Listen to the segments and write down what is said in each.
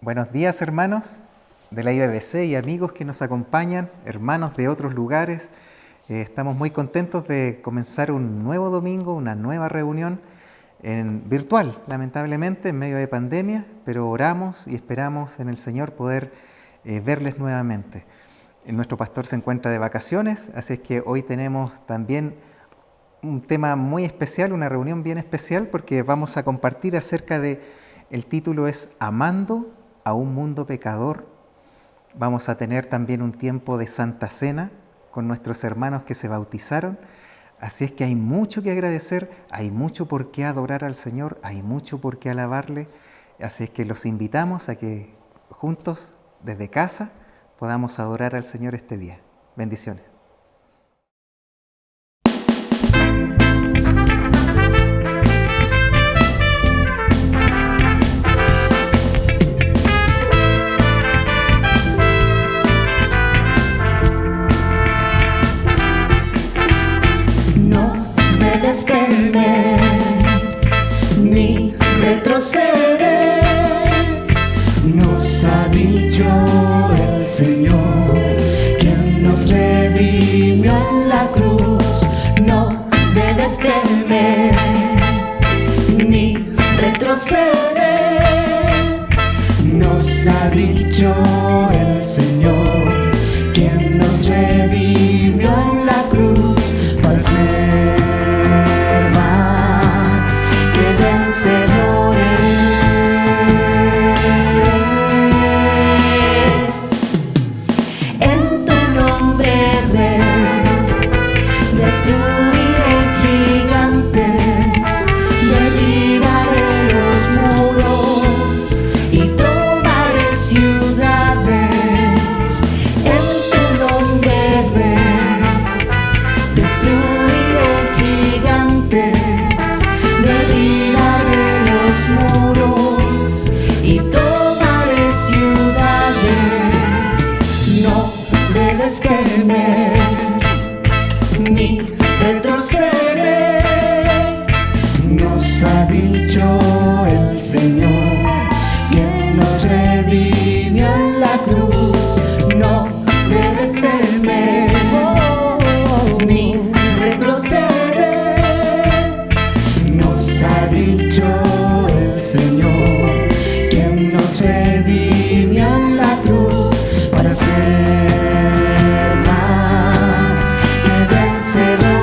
Buenos días, hermanos de la IBBC y amigos que nos acompañan, hermanos de otros lugares. Estamos muy contentos de comenzar un nuevo domingo, una nueva reunión virtual, lamentablemente, en medio de pandemia, pero oramos y esperamos en el Señor poder verles nuevamente. Nuestro pastor se encuentra de vacaciones, así es que hoy tenemos también un tema muy especial, una reunión bien especial, porque vamos a compartir acerca de, el título es Amando a un mundo pecador. Vamos a tener también un tiempo de Santa Cena con nuestros hermanos que se bautizaron. Así es que hay mucho que agradecer, hay mucho por qué adorar al Señor, hay mucho por qué alabarle. Así es que los invitamos a que juntos, desde casa, podamos adorar al Señor este día. Bendiciones. Debes temer ni retroceder, nos ha dicho el Señor, quien nos redimió en la cruz. No debes temer ni retroceder, nos ha dicho el Señor, quien nos redimió en la cruz para ser más que vencedores. En tu nombre, Rey, destruiré gigantes, derribaré los muros y tomaré ciudades. En tu nombre, Rey, destruiré gigantes, derribaré los muros y tomaré ciudades. No debes temer ni retroceder, nos ha dicho el Señor, que nos redimió en la cruz. No debes temer ni retroceder, nos ha dicho el Señor, quien nos redimió en la cruz para ser más que vencedores.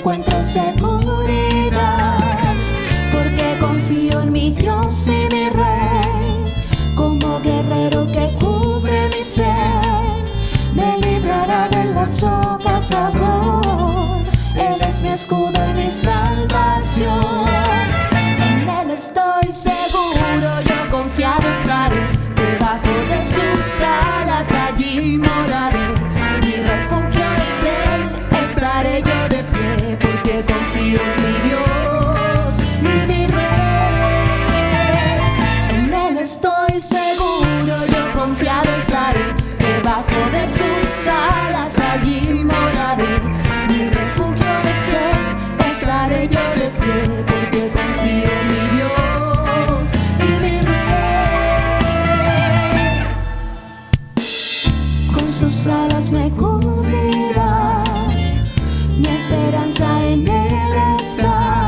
encuentro seguridad, porque confío en mi Dios y mi Rey. Como guerrero que cubre mi ser, me librará del lazo cazador. Él es mi escudo y mi salvación. En Él estoy seguro, yo confiado estaré. Debajo de sus alas allí moraré. Mi refugio es Él, estaré yo de pie, porque confío en mi Dios y mi Rey. En Él estoy seguro, yo confiado estaré. Debajo de sus alas allí moraré. Mi refugio es Él, estaré yo de pie, porque confío en mi Dios y mi Rey. Con sus alas me cubrirá, mi esperanza en Él está.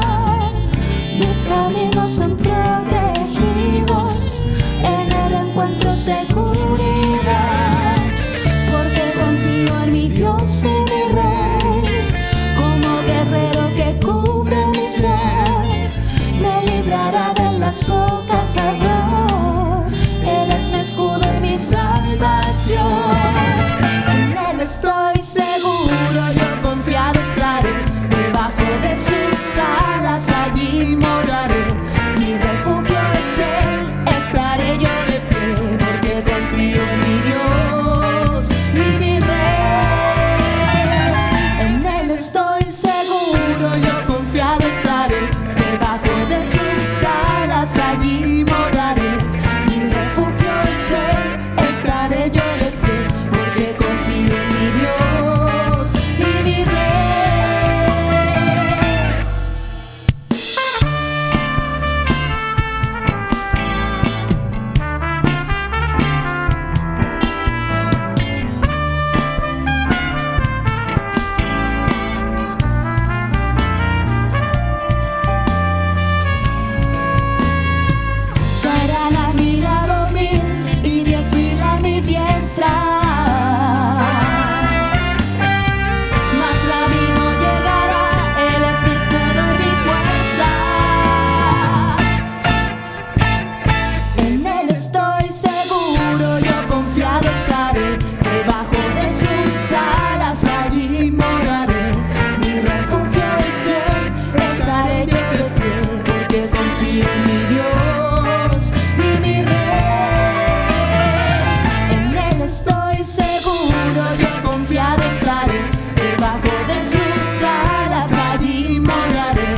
Mis caminos son protegidos, en Él encuentro seguridad, porque confío en mi Dios y mi Rey. Como guerrero que cubre mi ser, me librará del lazo cazador. Él es mi escudo y mi salvación. En Él estoy seguro, yo confiado estaré. Debajo de sus alas allí moraré. Mi refugio es Él, estaré yo de pie, porque confío en mi Dios y mi Rey. En Él estoy seguro, yo confiado estaré. Debajo de sus alas allí moraré. Mi refugio es Él, estaré yo de pie, porque confío en mi Dios y mi Rey. Caerán a mi lado 1000 y 10.000 a mi diestra, mas a mí no llegará. Él es mi escudo y mi fuerza. En Él estoy seguro, yo confiado estaré. Debajo de sus alas allí moraré. Mi refugio es Él, estaré yo de pie, porque confío en mi Dios y mi Rey. En Él estoy seguro, yo confiado estaré. Debajo de sus alas allí moraré.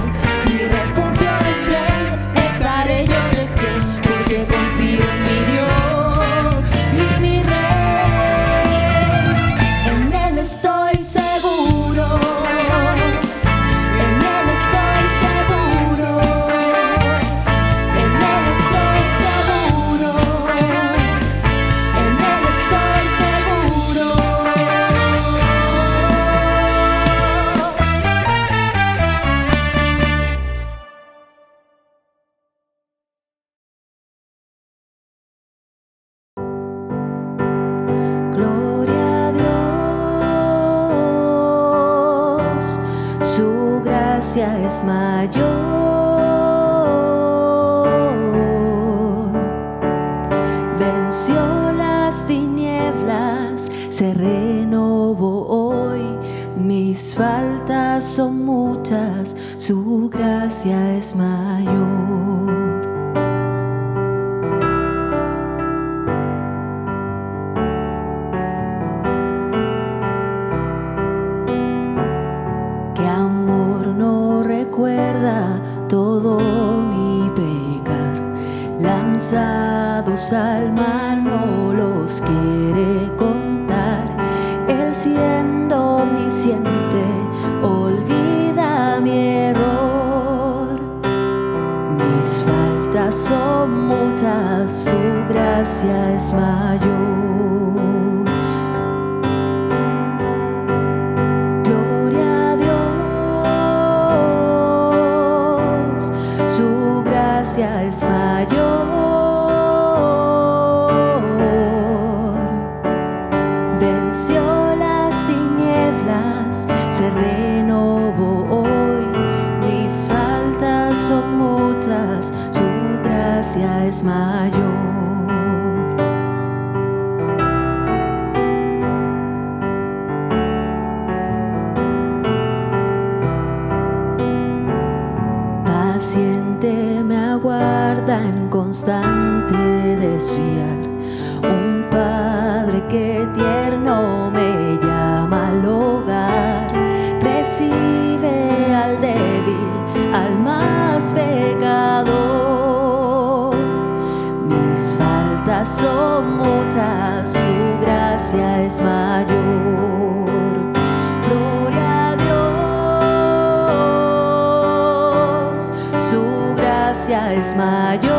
Mi refugio es Él, estaré yo de pie, porque confío en mi Dios y mi Rey. En Él estoy seguro, en Él estoy seguro, en Él estoy seguro, en Él estoy seguro. Gloria a Dios, su gracia es mayor. Venció las tinieblas, se renovó hoy. Mis faltas son muchas, su gracia es mayor. Que amor no recuerda todo mi pecar. Lanzados al mar no los quiere contar. Él siendo omnisciente olvida mi error. Mis faltas son muchas, su gracia es mayor. Gloria a Dios, su gracia es mayor. Venció las tinieblas, se renovó hoy. muerte me aguarda en constante desviar. Un padre que tierno me llama al hogar, recibe al débil, al más pecador. Mis faltas son muchas, su gracia es mayor. Gloria a Dios, su gracia es mayor.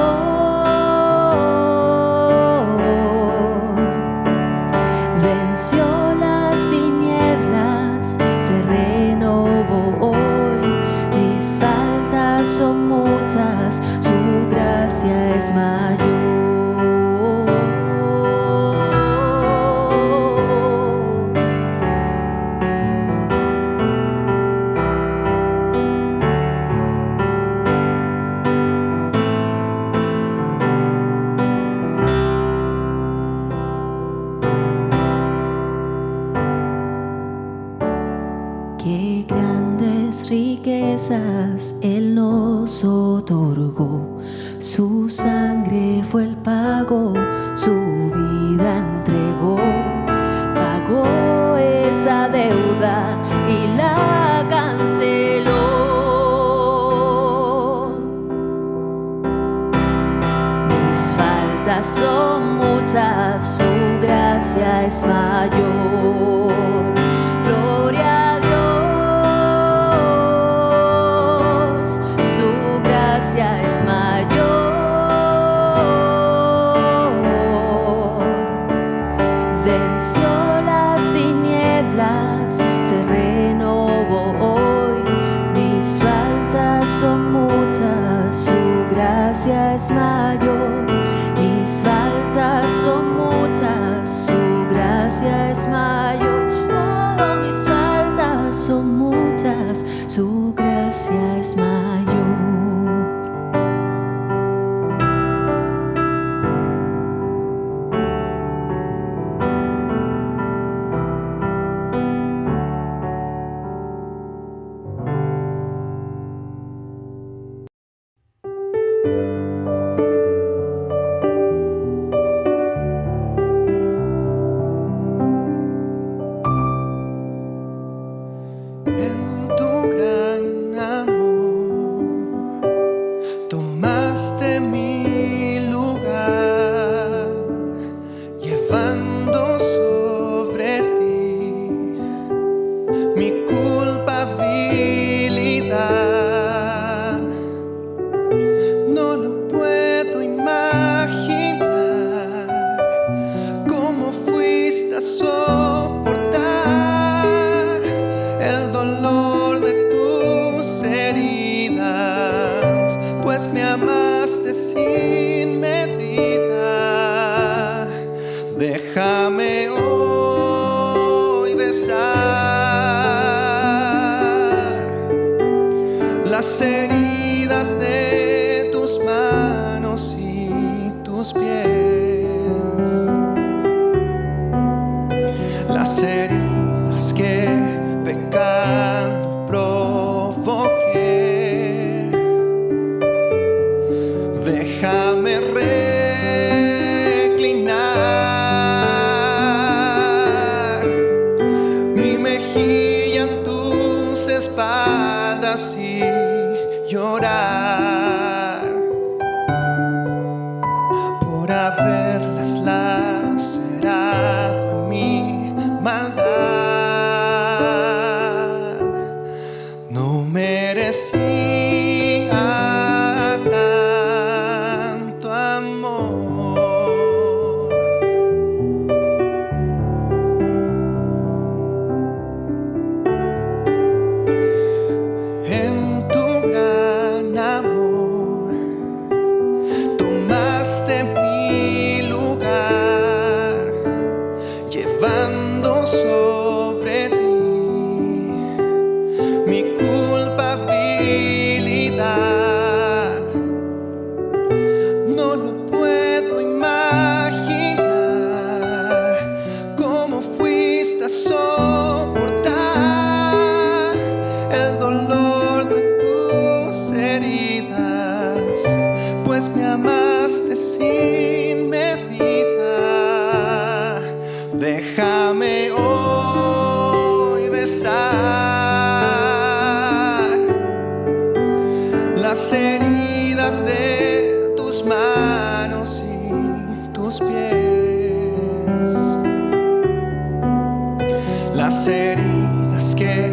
Venció las tinieblas, se renovó hoy. Mis faltas son muchas, su gracia es mayor. Qué grandes riquezas Él nos otorgó, su sangre fue el pago, su vida entregó, pagó esa deuda y la canceló. Mis faltas son muchas, su gracia es mayor. Gloria a Dios, su gracia es mayor. Venció las tinieblas, se renovó hoy. Mis faltas son muchas, su gracia es mayor. Mis faltas son muchas, su gracia es mayor. Oh, mis faltas son muchas, su gracia es mayor. En tu gran amor tomaste mi lugar, llevando sobre ti mi culpabilidad. No lo puedo imaginar cómo fuiste a soportar el dolor de tus heridas, pues me amaste sin medida. Déjame hoy besar las heridas de tus manos y tus pies, las heridas que pecando provoqué. Déjame reclinar mi mejilla en tus espaldas y llorar por haberlas lacerado en mi maldad. No merecía tanto amor. En tu gran amor tomaste mi lugar, llevando sobre ti mi culpabilidad. heridas de tus manos y tus pies, las heridas que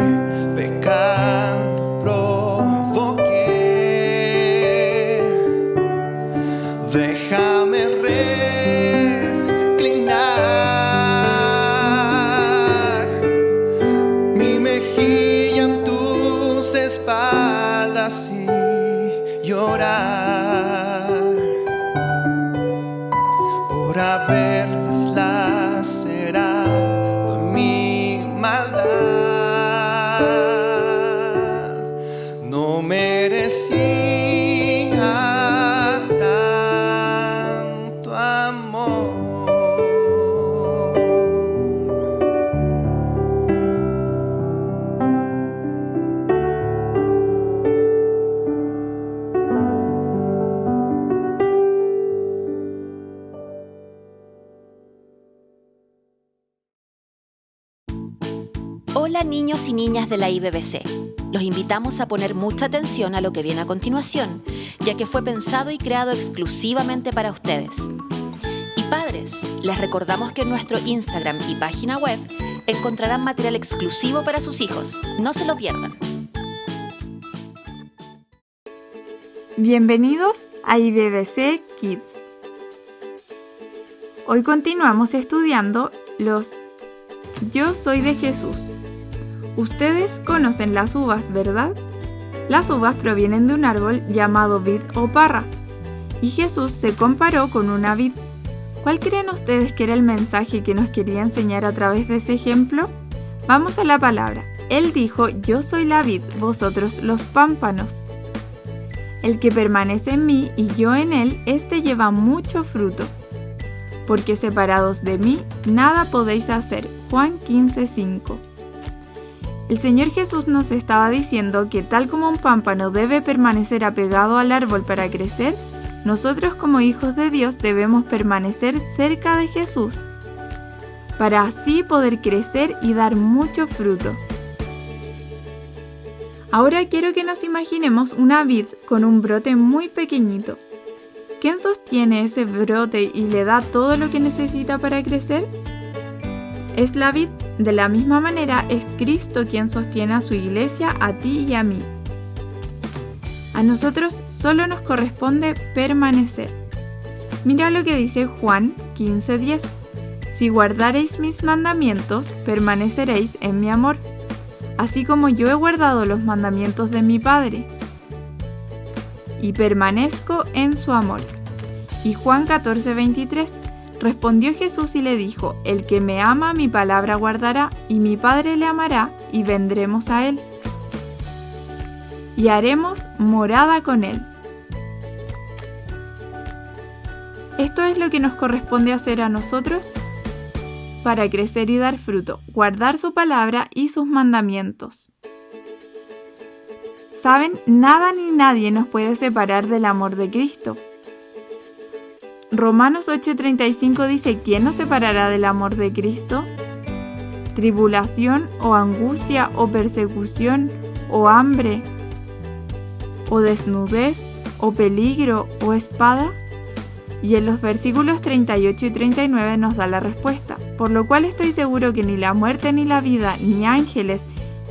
pecando provoqué. Déjame reclinar mi mejilla en tus espaldas y llorar por haberlas lacerado en mi maldad. No merecía tanto amor. Hola niños y niñas de la IBBC. Los invitamos a poner mucha atención a lo que viene a continuación, ya que fue pensado y creado exclusivamente para ustedes. Y padres, les recordamos que en nuestro Instagram y página web encontrarán material exclusivo para sus hijos. No se lo pierdan. Bienvenidos a IBBC Kids. Hoy continuamos estudiando los Yo soy de Jesús. Ustedes conocen las uvas, ¿verdad? Las uvas provienen de un árbol llamado vid o parra, y Jesús se comparó con una vid. ¿Cuál creen ustedes que era el mensaje que nos quería enseñar a través de ese ejemplo? Vamos a la palabra. Él dijo: yo soy la vid, vosotros los pámpanos. El que permanece en mí y yo en él, éste lleva mucho fruto. Porque separados de mí, nada podéis hacer. Juan 15:5. El Señor Jesús nos estaba diciendo que tal como un pámpano debe permanecer apegado al árbol para crecer, nosotros como hijos de Dios debemos permanecer cerca de Jesús, para así poder crecer y dar mucho fruto. Ahora quiero que nos imaginemos una vid con un brote muy pequeñito. ¿Quién sostiene ese brote y le da todo lo que necesita para crecer? Es la vid. De la misma manera es Cristo quien sostiene a su iglesia, a ti y a mí. A nosotros solo nos corresponde permanecer. Mira lo que dice Juan 15:10. Si guardareis mis mandamientos, permaneceréis en mi amor, así como yo he guardado los mandamientos de mi Padre, y permanezco en su amor. Y Juan 14:23. Respondió Jesús y le dijo: el que me ama mi palabra guardará, y mi Padre le amará, y vendremos a él, y haremos morada con él. Esto es lo que nos corresponde hacer a nosotros para crecer y dar fruto: guardar su palabra y sus mandamientos. ¿Saben? Nada ni nadie nos puede separar del amor de Cristo. Romanos 8:35 dice: ¿quién nos separará del amor de Cristo? ¿Tribulación o angustia o persecución o hambre o desnudez o peligro o espada? Y en los versículos 38 y 39 nos da la respuesta: por lo cual estoy seguro que ni la muerte ni la vida, ni ángeles,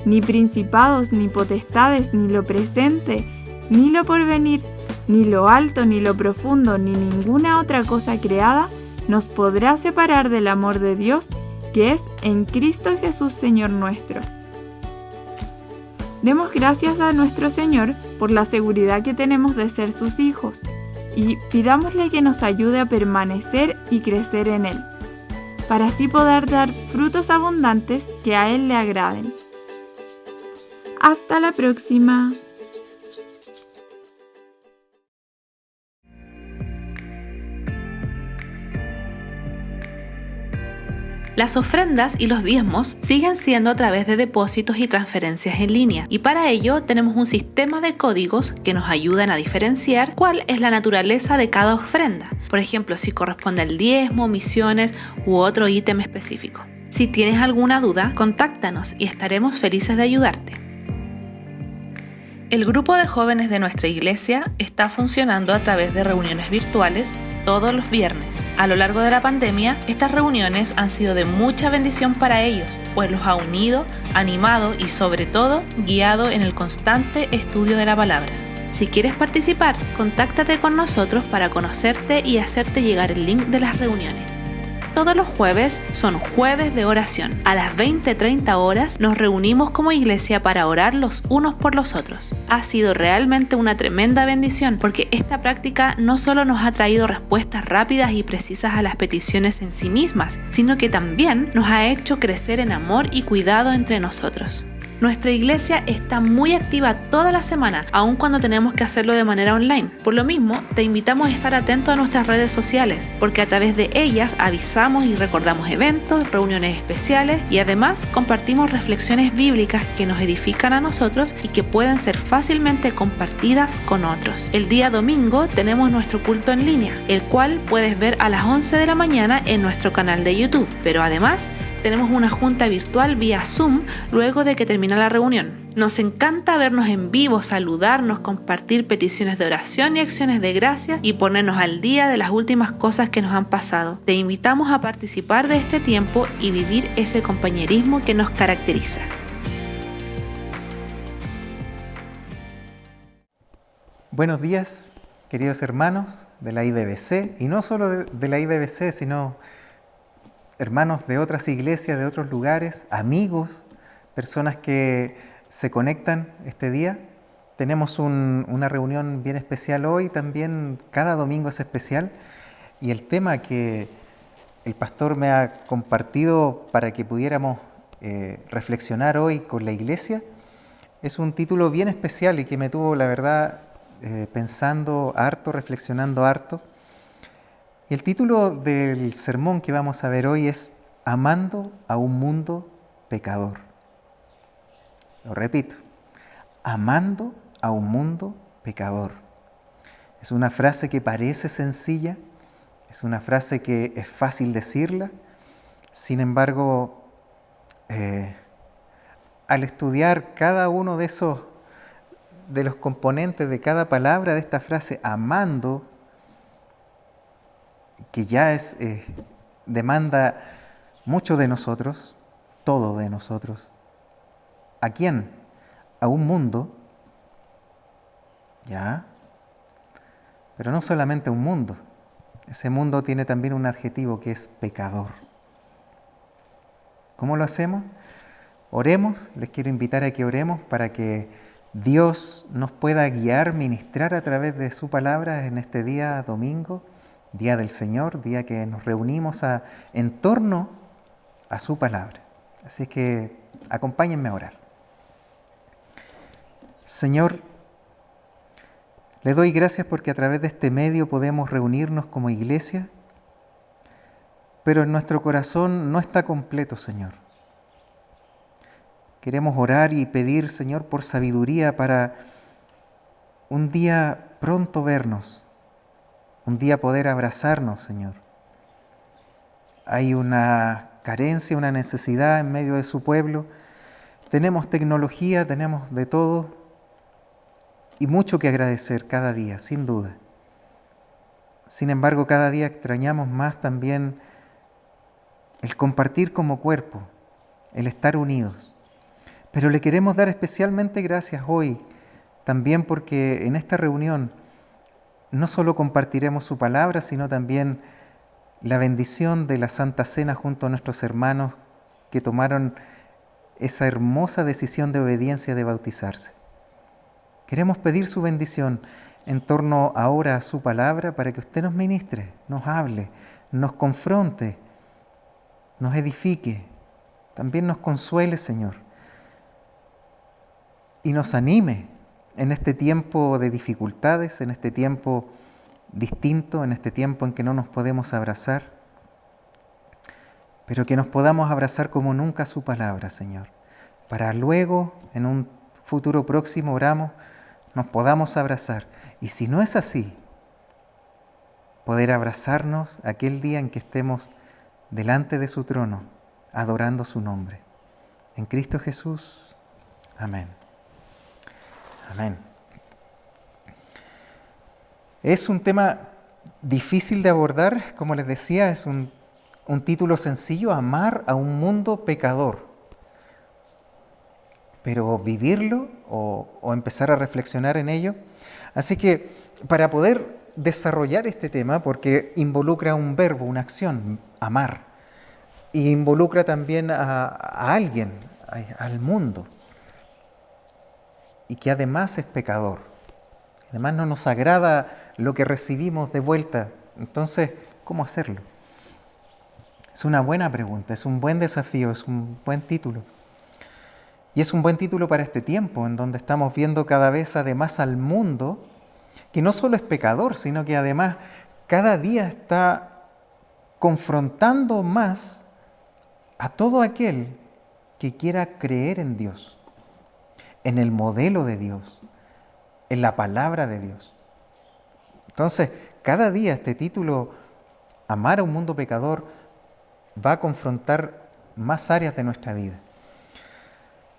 ni principados, ni potestades, ni lo presente, ni lo porvenir, ni lo alto, ni lo profundo, ni ninguna otra cosa creada nos podrá separar del amor de Dios, que es en Cristo Jesús, Señor nuestro. Demos gracias a nuestro Señor por la seguridad que tenemos de ser sus hijos, y pidámosle que nos ayude a permanecer y crecer en Él, para así poder dar frutos abundantes que a Él le agraden. Hasta la próxima. Las ofrendas y los diezmos siguen siendo a través de depósitos y transferencias en línea, y para ello tenemos un sistema de códigos que nos ayudan a diferenciar cuál es la naturaleza de cada ofrenda. Por ejemplo, si corresponde al diezmo, misiones u otro ítem específico. Si tienes alguna duda, contáctanos y estaremos felices de ayudarte. El grupo de jóvenes de nuestra iglesia está funcionando a través de reuniones virtuales todos los viernes. A lo largo de la pandemia, estas reuniones han sido de mucha bendición para ellos, pues los ha unido, animado y sobre todo guiado en el constante estudio de la palabra. Si quieres participar, contáctate con nosotros para conocerte y hacerte llegar el link de las reuniones. Todos los jueves son jueves de oración. A las 20:30 horas nos reunimos como iglesia para orar los unos por los otros. Ha sido realmente una tremenda bendición porque esta práctica no solo nos ha traído respuestas rápidas y precisas a las peticiones en sí mismas, sino que también nos ha hecho crecer en amor y cuidado entre nosotros. Nuestra iglesia está muy activa toda la semana, aun cuando tenemos que hacerlo de manera online. Por lo mismo, te invitamos a estar atento a nuestras redes sociales, porque a través de ellas avisamos y recordamos eventos, reuniones especiales y además compartimos reflexiones bíblicas que nos edifican a nosotros y que pueden ser fácilmente compartidas con otros. El día domingo tenemos nuestro culto en línea, el cual puedes ver a las 11 de la mañana en nuestro canal de YouTube, pero además tenemos una junta virtual vía Zoom luego de que termina la reunión. Nos encanta vernos en vivo, saludarnos, compartir peticiones de oración y acciones de gracia y ponernos al día de las últimas cosas que nos han pasado. Te invitamos a participar de este tiempo y vivir ese compañerismo que nos caracteriza. Buenos días, queridos hermanos de la IBBC, y no solo de la IBBC, sino hermanos de otras iglesias, de otros lugares, amigos, personas que se conectan este día. Tenemos una reunión bien especial hoy, también cada domingo es especial, y el tema que el pastor me ha compartido para que pudiéramos reflexionar hoy con la iglesia es un título bien especial y que me tuvo, la verdad, pensando harto, reflexionando harto. Y el título del sermón que vamos a ver hoy es Amando a un mundo pecador. Lo repito, amando a un mundo pecador. Es una frase que parece sencilla, es una frase que es fácil decirla, sin embargo, al estudiar cada uno de los componentes de cada palabra de esta frase, amando, que ya demanda mucho de nosotros, todo de nosotros. ¿A quién? A un mundo, ¿ya? Pero no solamente un mundo. Ese mundo tiene también un adjetivo que es pecador. ¿Cómo lo hacemos? Oremos, les quiero invitar a que oremos para que Dios nos pueda guiar, ministrar a través de su palabra en este día domingo, Día del Señor, día que nos reunimos en torno a su palabra. Así que acompáñenme a orar. Señor, le doy gracias porque a través de este medio podemos reunirnos como iglesia, pero en nuestro corazón no está completo, Señor. Queremos orar y pedir, Señor, por sabiduría para un día pronto vernos, un día poder abrazarnos, Señor. Hay una carencia, una necesidad en medio de su pueblo. Tenemos tecnología, tenemos de todo y mucho que agradecer cada día, sin duda. Sin embargo, cada día extrañamos más también el compartir como cuerpo, el estar unidos. Pero le queremos dar especialmente gracias hoy, también porque en esta reunión no solo compartiremos su palabra, sino también la bendición de la Santa Cena junto a nuestros hermanos que tomaron esa hermosa decisión de obediencia de bautizarse. Queremos pedir su bendición en torno ahora a su palabra para que usted nos ministre, nos hable, nos confronte, nos edifique, también nos consuele, Señor, y nos anime en este tiempo de dificultades, en este tiempo distinto, en este tiempo en que no nos podemos abrazar, pero que nos podamos abrazar como nunca su palabra, Señor, para luego, en un futuro próximo, oramos, nos podamos abrazar. Y si no es así, poder abrazarnos aquel día en que estemos delante de su trono, adorando su nombre. En Cristo Jesús. Amén. Amén. Es un tema difícil de abordar, como les decía, es un título sencillo, amar a un mundo pecador. Pero vivirlo o empezar a reflexionar en ello. Así que para poder desarrollar este tema, porque involucra un verbo, una acción, amar, y involucra también a alguien, al mundo, y que además es pecador. Además no nos agrada lo que recibimos de vuelta. Entonces, ¿cómo hacerlo? Es una buena pregunta, es un buen desafío, es un buen título. Y es un buen título para este tiempo, en donde estamos viendo cada vez además al mundo, que no solo es pecador, sino que además cada día está confrontando más a todo aquel que quiera creer en Dios, en el modelo de Dios, en la palabra de Dios. Entonces, cada día este título, amar a un mundo pecador, va a confrontar más áreas de nuestra vida.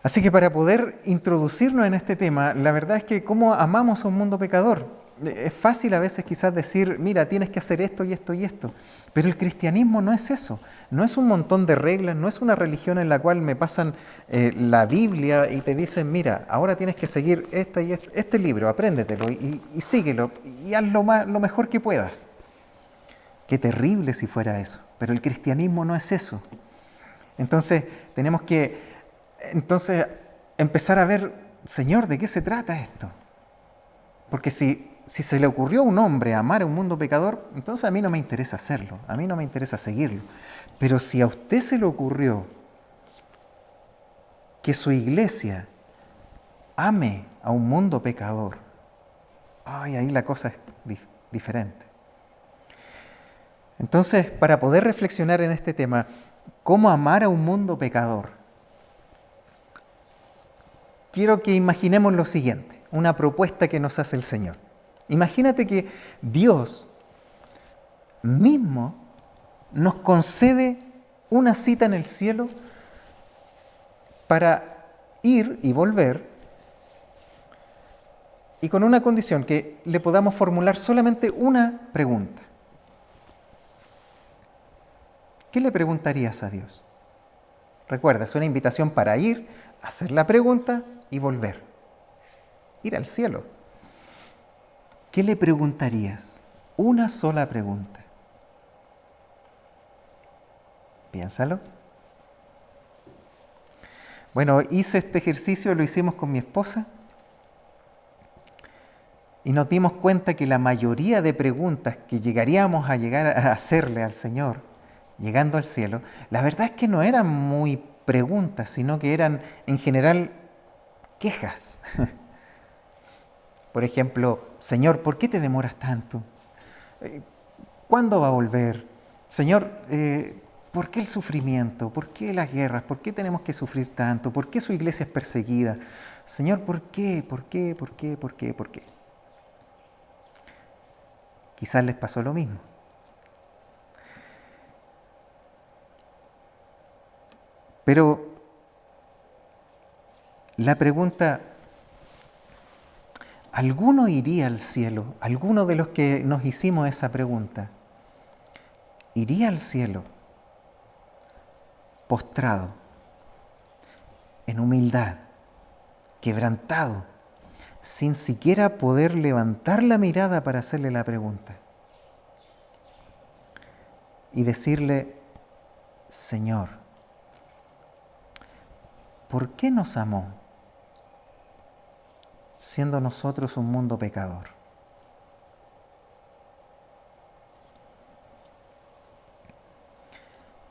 Así que para poder introducirnos en este tema, la verdad es que ¿cómo amamos a un mundo pecador? Es fácil a veces quizás decir, mira, tienes que hacer esto y esto y esto, pero el cristianismo no es eso, no es un montón de reglas, no es una religión en la cual me pasan la Biblia y te dicen, mira, ahora tienes que seguir este libro, apréndetelo y síguelo y haz lo mejor que puedas. Qué terrible si fuera eso, pero el cristianismo no es eso. Entonces tenemos que empezar a ver, Señor, ¿de qué se trata esto? Porque si se le ocurrió a un hombre amar a un mundo pecador, entonces a mí no me interesa hacerlo, a mí no me interesa seguirlo. Pero si a usted se le ocurrió que su iglesia ame a un mundo pecador, ahí la cosa es diferente. Entonces, para poder reflexionar en este tema, ¿cómo amar a un mundo pecador? Quiero que imaginemos lo siguiente, una propuesta que nos hace el Señor. Imagínate que Dios mismo nos concede una cita en el cielo para ir y volver, y con una condición, que le podamos formular solamente una pregunta. ¿Qué le preguntarías a Dios? Recuerda, es una invitación para ir, hacer la pregunta y volver. Ir al cielo. ¿Qué le preguntarías? Una sola pregunta. Piénsalo. Bueno, hice este ejercicio, lo hicimos con mi esposa y nos dimos cuenta que la mayoría de preguntas que llegaríamos a llegar a hacerle al Señor, llegando al cielo, la verdad es que no eran muy preguntas, sino que eran en general quejas. Por ejemplo, Señor, ¿por qué te demoras tanto? ¿Cuándo va a volver? Señor, ¿por qué el sufrimiento? ¿Por qué las guerras? ¿Por qué tenemos que sufrir tanto? ¿Por qué su iglesia es perseguida? Señor, ¿por qué? ¿Por qué? ¿Por qué? ¿Por qué? ¿Por qué? Quizás les pasó lo mismo. Pero la pregunta, ¿alguno iría al cielo? ¿Alguno de los que nos hicimos esa pregunta iría al cielo postrado, en humildad, quebrantado, sin siquiera poder levantar la mirada para hacerle la pregunta y decirle, Señor, ¿por qué nos amó siendo nosotros un mundo pecador?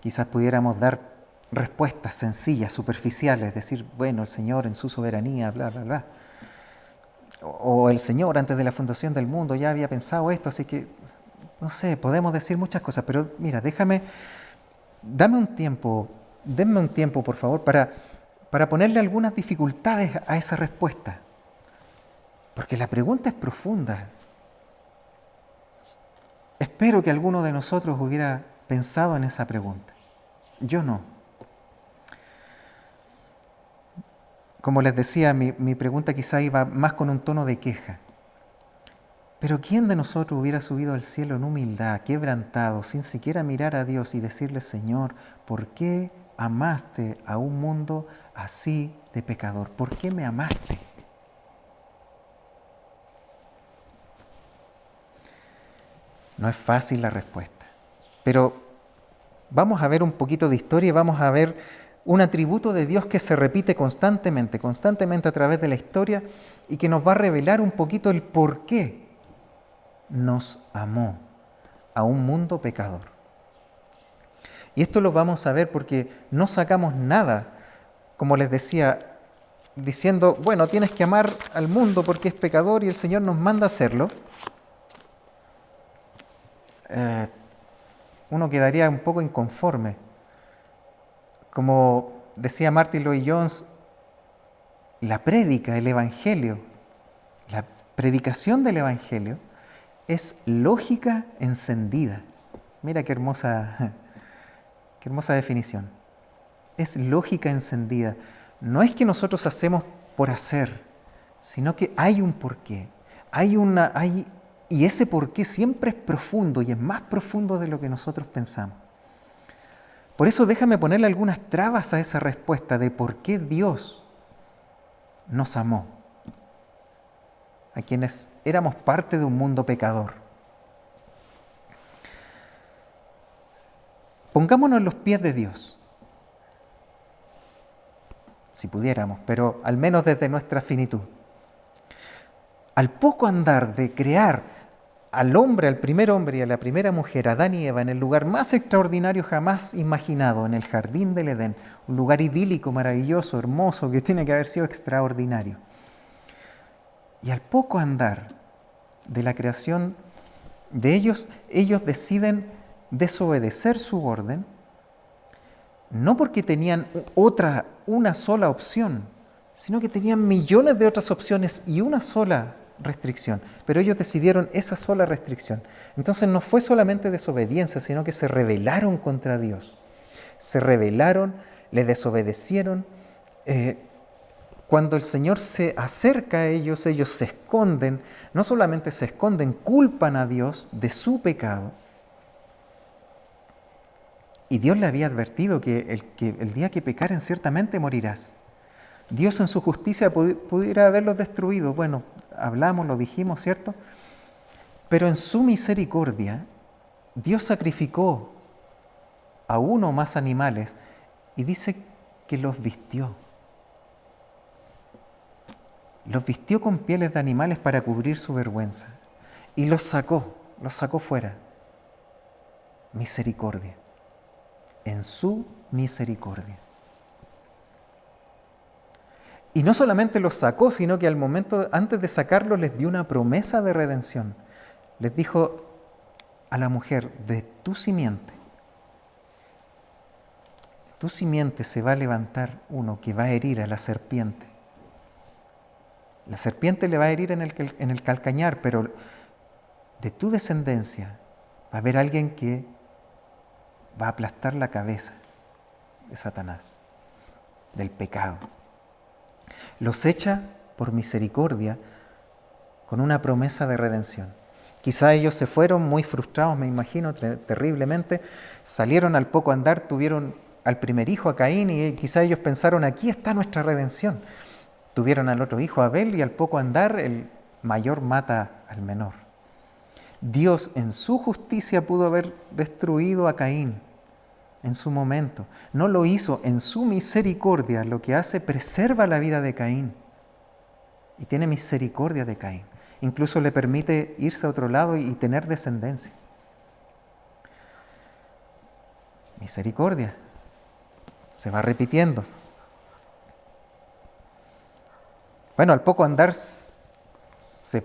Quizás pudiéramos dar respuestas sencillas, superficiales, decir, bueno, el Señor en su soberanía, bla, bla, bla. O el Señor antes de la fundación del mundo ya había pensado esto, así que, no sé, podemos decir muchas cosas, pero mira, denme un tiempo, por favor, para ponerle algunas dificultades a esa respuesta. Porque la pregunta es profunda. Espero que alguno de nosotros hubiera pensado en esa pregunta. Yo no. como les decía, mi pregunta quizá iba más con un tono de queja. Pero ¿quién de nosotros hubiera subido al cielo en humildad, quebrantado, sin siquiera mirar a Dios y decirle, Señor, ¿por qué amaste a un mundo así de pecador? ¿Por qué me amaste? No es fácil la respuesta, pero vamos a ver un poquito de historia y vamos a ver un atributo de Dios que se repite constantemente a través de la historia y que nos va a revelar un poquito el por qué nos amó a un mundo pecador. Y esto lo vamos a ver porque no sacamos nada, como les decía, diciendo, bueno, tienes que amar al mundo porque es pecador y el Señor nos manda a hacerlo. Uno quedaría un poco inconforme. Como decía Martin Lloyd-Jones, la prédica, el Evangelio, la predicación del Evangelio es lógica encendida. Mira qué hermosa definición. Es lógica encendida. No es que nosotros hacemos por hacer, sino que hay un porqué. Y ese porqué siempre es profundo y es más profundo de lo que nosotros pensamos. Por eso déjame ponerle algunas trabas a esa respuesta de por qué Dios nos amó a quienes éramos parte de un mundo pecador. Pongámonos en los pies de Dios, si pudiéramos, pero al menos desde nuestra finitud. Al poco andar de crear al hombre, al primer hombre y a la primera mujer, Adán y Eva, en el lugar más extraordinario jamás imaginado, en el jardín del Edén, un lugar idílico, maravilloso, hermoso, que tiene que haber sido extraordinario. Y al poco andar de la creación de ellos deciden desobedecer su orden, no porque tenían una sola opción, sino que tenían millones de otras opciones y una sola restricción, pero ellos decidieron esa sola restricción. Entonces no fue solamente desobediencia, sino que se rebelaron contra Dios. Se rebelaron, le desobedecieron. Cuando el Señor se acerca a ellos se esconden, no solamente se esconden, culpan a Dios de su pecado. Y Dios le había advertido que el día que pecaren ciertamente morirás. Dios en su justicia pudiera haberlos destruido. Bueno, hablamos, lo dijimos, ¿cierto? Pero en su misericordia, Dios sacrificó a uno o más animales y dice que los vistió. Los vistió con pieles de animales para cubrir su vergüenza. Y los sacó fuera. Misericordia. En su misericordia. Y no solamente los sacó, sino que al momento, antes de sacarlos, les dio una promesa de redención. Les dijo a la mujer, de tu simiente se va a levantar uno que va a herir a la serpiente. La serpiente le va a herir en el calcañar, pero de tu descendencia va a haber alguien que va a aplastar la cabeza de Satanás, del pecado. Los echa por misericordia con una promesa de redención. Quizá ellos se fueron muy frustrados, me imagino, terriblemente. Salieron al poco andar, tuvieron al primer hijo, a Caín, y quizá ellos pensaron, aquí está nuestra redención. Tuvieron al otro hijo, Abel, y al poco andar el mayor mata al menor. Dios en su justicia pudo haber destruido a Caín en su momento. No lo hizo. En su misericordia lo que hace, preserva la vida de Caín y tiene misericordia de Caín. Incluso le permite irse a otro lado y tener descendencia. Misericordia. Se va repitiendo. Bueno, al poco andar se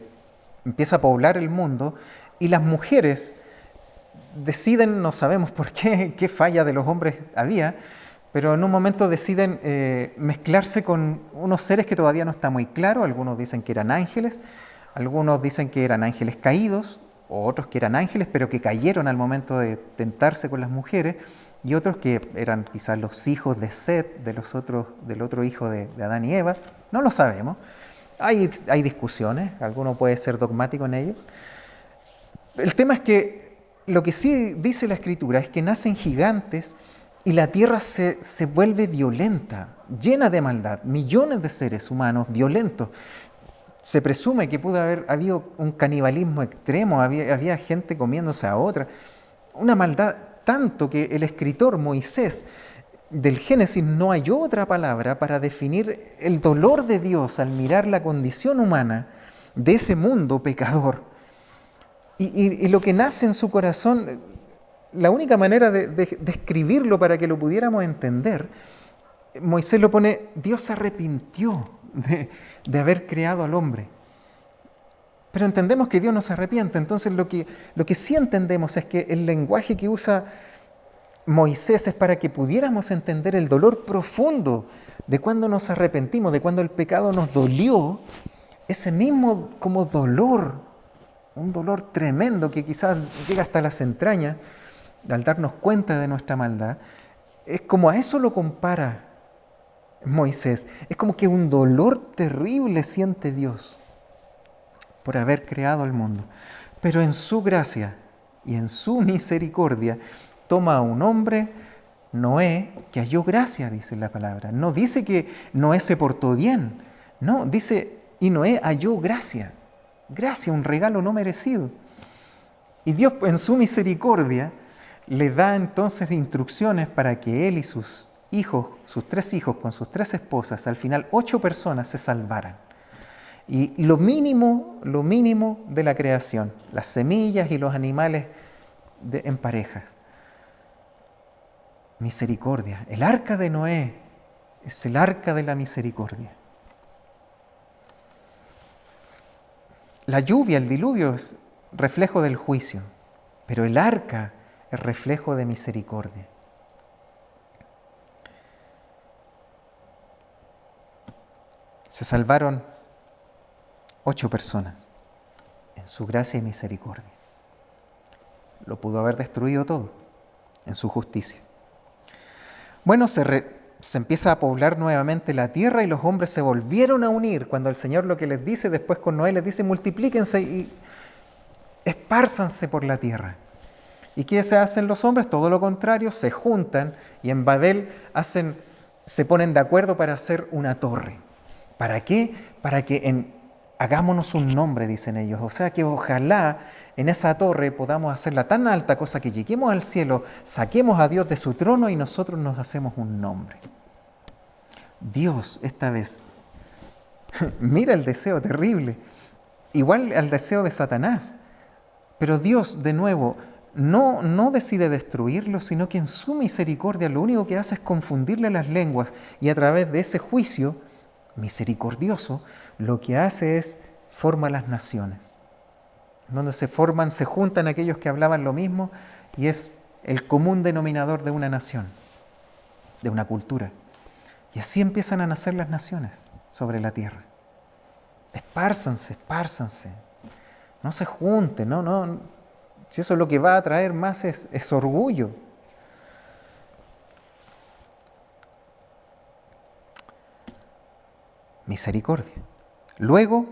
empieza a poblar el mundo y las mujeres deciden, no sabemos por qué falla de los hombres había, pero en un momento deciden mezclarse con unos seres que todavía no está muy claro. Algunos dicen que eran ángeles, algunos dicen que eran ángeles caídos, o otros que eran ángeles, pero que cayeron al momento de tentarse con las mujeres. y otros que eran quizás los hijos de Set, del otro hijo de Adán y Eva. No lo sabemos. Hay discusiones, alguno puede ser dogmático en ello. El tema es que lo que sí dice la Escritura es que nacen gigantes y la tierra se vuelve violenta, llena de maldad, millones de seres humanos violentos. Se presume que pudo haber habido un canibalismo extremo, había gente comiéndose a otra, una maldad tanto que el escritor Moisés del Génesis no halló otra palabra para definir el dolor de Dios al mirar la condición humana de ese mundo pecador. Y lo que nace en su corazón, la única manera de escribirlo para que lo pudiéramos entender, Moisés lo pone: Dios se arrepintió de haber creado al hombre. Pero entendemos que Dios no se arrepiente. Entonces lo que sí entendemos es que el lenguaje que usa Moisés es para que pudiéramos entender el dolor profundo de cuando nos arrepentimos, de cuando el pecado nos dolió, ese mismo como dolor, un dolor tremendo que quizás llega hasta las entrañas al darnos cuenta de nuestra maldad. Es como a eso lo compara Moisés. Es como que un dolor terrible siente Dios por haber creado el mundo. Pero en su gracia y en su misericordia toma a un hombre, Noé, que halló gracia, dice la palabra. No dice que Noé se portó bien. No, dice, y Noé halló gracia. Gracia, un regalo no merecido. Y Dios en su misericordia le da entonces instrucciones para que él y sus hijos, sus 3 hijos con sus 3 esposas, al final 8 personas se salvaran. Y lo mínimo de la creación, las semillas y los animales en parejas. Misericordia. El arca de Noé es el arca de la misericordia. La lluvia, el diluvio, es reflejo del juicio, pero el arca es reflejo de misericordia. Se salvaron 8 personas en su gracia y misericordia. Lo pudo haber destruido todo en su justicia. Bueno, se empieza a poblar nuevamente la tierra y los hombres se volvieron a unir cuando el Señor lo que les dice después con Noé, les dice: multiplíquense y espárzanse por la tierra. ¿Y qué se hacen los hombres? Todo lo contrario, se juntan y en Babel se ponen de acuerdo para hacer una torre. ¿Para qué? Para que hagámonos un nombre, dicen ellos. O sea que ojalá en esa torre podamos hacerla tan alta, cosa que lleguemos al cielo, saquemos a Dios de su trono y nosotros nos hacemos un nombre. Dios esta vez mira el deseo terrible, igual al deseo de Satanás, pero Dios de nuevo no decide destruirlo, sino que en su misericordia lo único que hace es confundirle las lenguas y a través de ese juicio misericordioso lo que hace es forma las naciones, donde se juntan aquellos que hablaban lo mismo y es el común denominador de una nación, de una cultura. Y así empiezan a nacer las naciones sobre la tierra. Espárzanse. No se junten, no. Si eso es lo que va a traer más es orgullo. Misericordia. Luego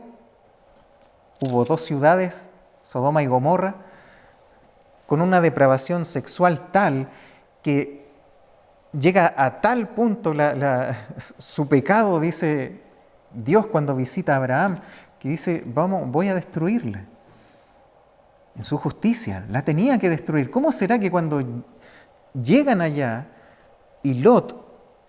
hubo 2 ciudades, Sodoma y Gomorra, con una depravación sexual tal que llega a tal punto su pecado, dice Dios cuando visita a Abraham, que dice: voy a destruirla. En su justicia, la tenía que destruir. ¿Cómo será que cuando llegan allá y Lot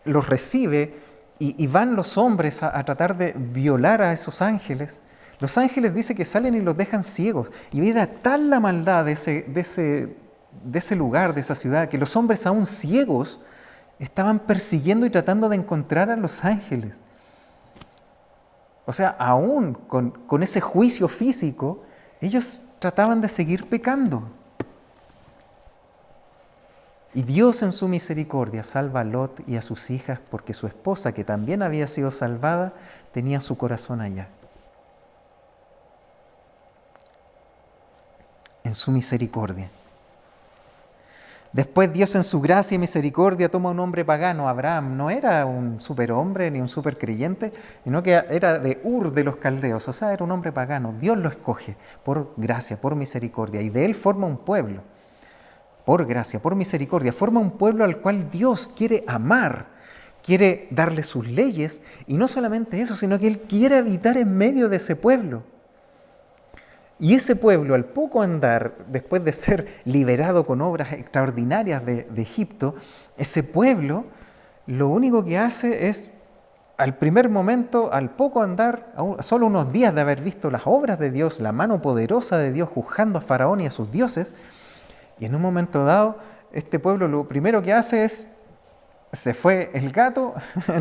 los recibe y van los hombres a tratar de violar a esos ángeles, los ángeles dice que salen y los dejan ciegos? Y era tal la maldad de ese lugar, de esa ciudad, que los hombres aún ciegos estaban persiguiendo y tratando de encontrar a los ángeles. O sea, aún con ese juicio físico, ellos trataban de seguir pecando. Y Dios en su misericordia salva a Lot y a sus hijas porque su esposa, que también había sido salvada, tenía su corazón allá. En su misericordia. Después Dios en su gracia y misericordia toma a un hombre pagano. Abraham no era un superhombre ni un supercreyente, sino que era de Ur de los caldeos, o sea, era un hombre pagano. Dios lo escoge por gracia, por misericordia, y de él forma un pueblo. Por gracia, por misericordia, forma un pueblo al cual Dios quiere amar, quiere darle sus leyes, y no solamente eso, sino que Él quiere habitar en medio de ese pueblo. Y ese pueblo, al poco andar, después de ser liberado con obras extraordinarias de Egipto, ese pueblo lo único que hace es, al primer momento, al poco andar, solo unos días de haber visto las obras de Dios, la mano poderosa de Dios juzgando a Faraón y a sus dioses, y en un momento dado, este pueblo lo primero que hace es, se fue el gato,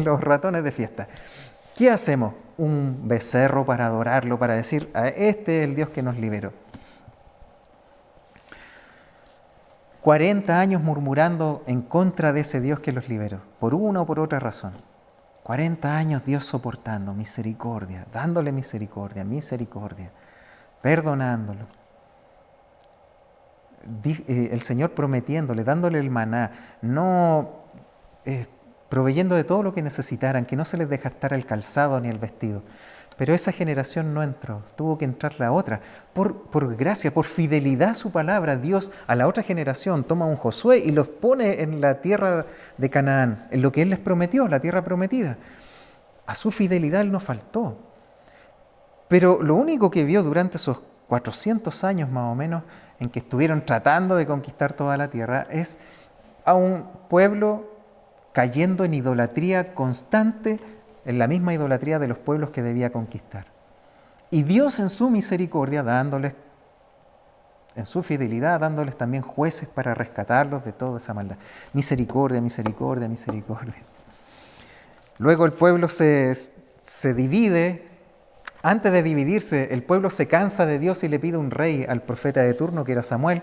los ratones de fiesta. ¿Qué hacemos? Un becerro para adorarlo, para decir, este es el Dios que nos liberó. 40 años murmurando en contra de ese Dios que los liberó, por una o por otra razón. 40 años Dios soportando, misericordia, dándole misericordia, perdonándolo. El Señor prometiéndole, dándole el maná, proveyendo de todo lo que necesitaran, que no se les desgastara el calzado ni el vestido. Pero esa generación no entró, tuvo que entrar la otra. Por gracia, por fidelidad a su palabra, Dios a la otra generación toma a un Josué y los pone en la tierra de Canaán, en lo que Él les prometió, la tierra prometida. A su fidelidad Él no faltó. Pero lo único que vio durante esos 400 años más o menos, en que estuvieron tratando de conquistar toda la tierra, es a un pueblo cayendo en idolatría constante, en la misma idolatría de los pueblos que debía conquistar. Y Dios en su misericordia, dándoles, en su fidelidad, dándoles también jueces para rescatarlos de toda esa maldad. Misericordia, misericordia, misericordia. Luego el pueblo se divide. Antes de dividirse, el pueblo se cansa de Dios y le pide un rey al profeta de turno, que era Samuel.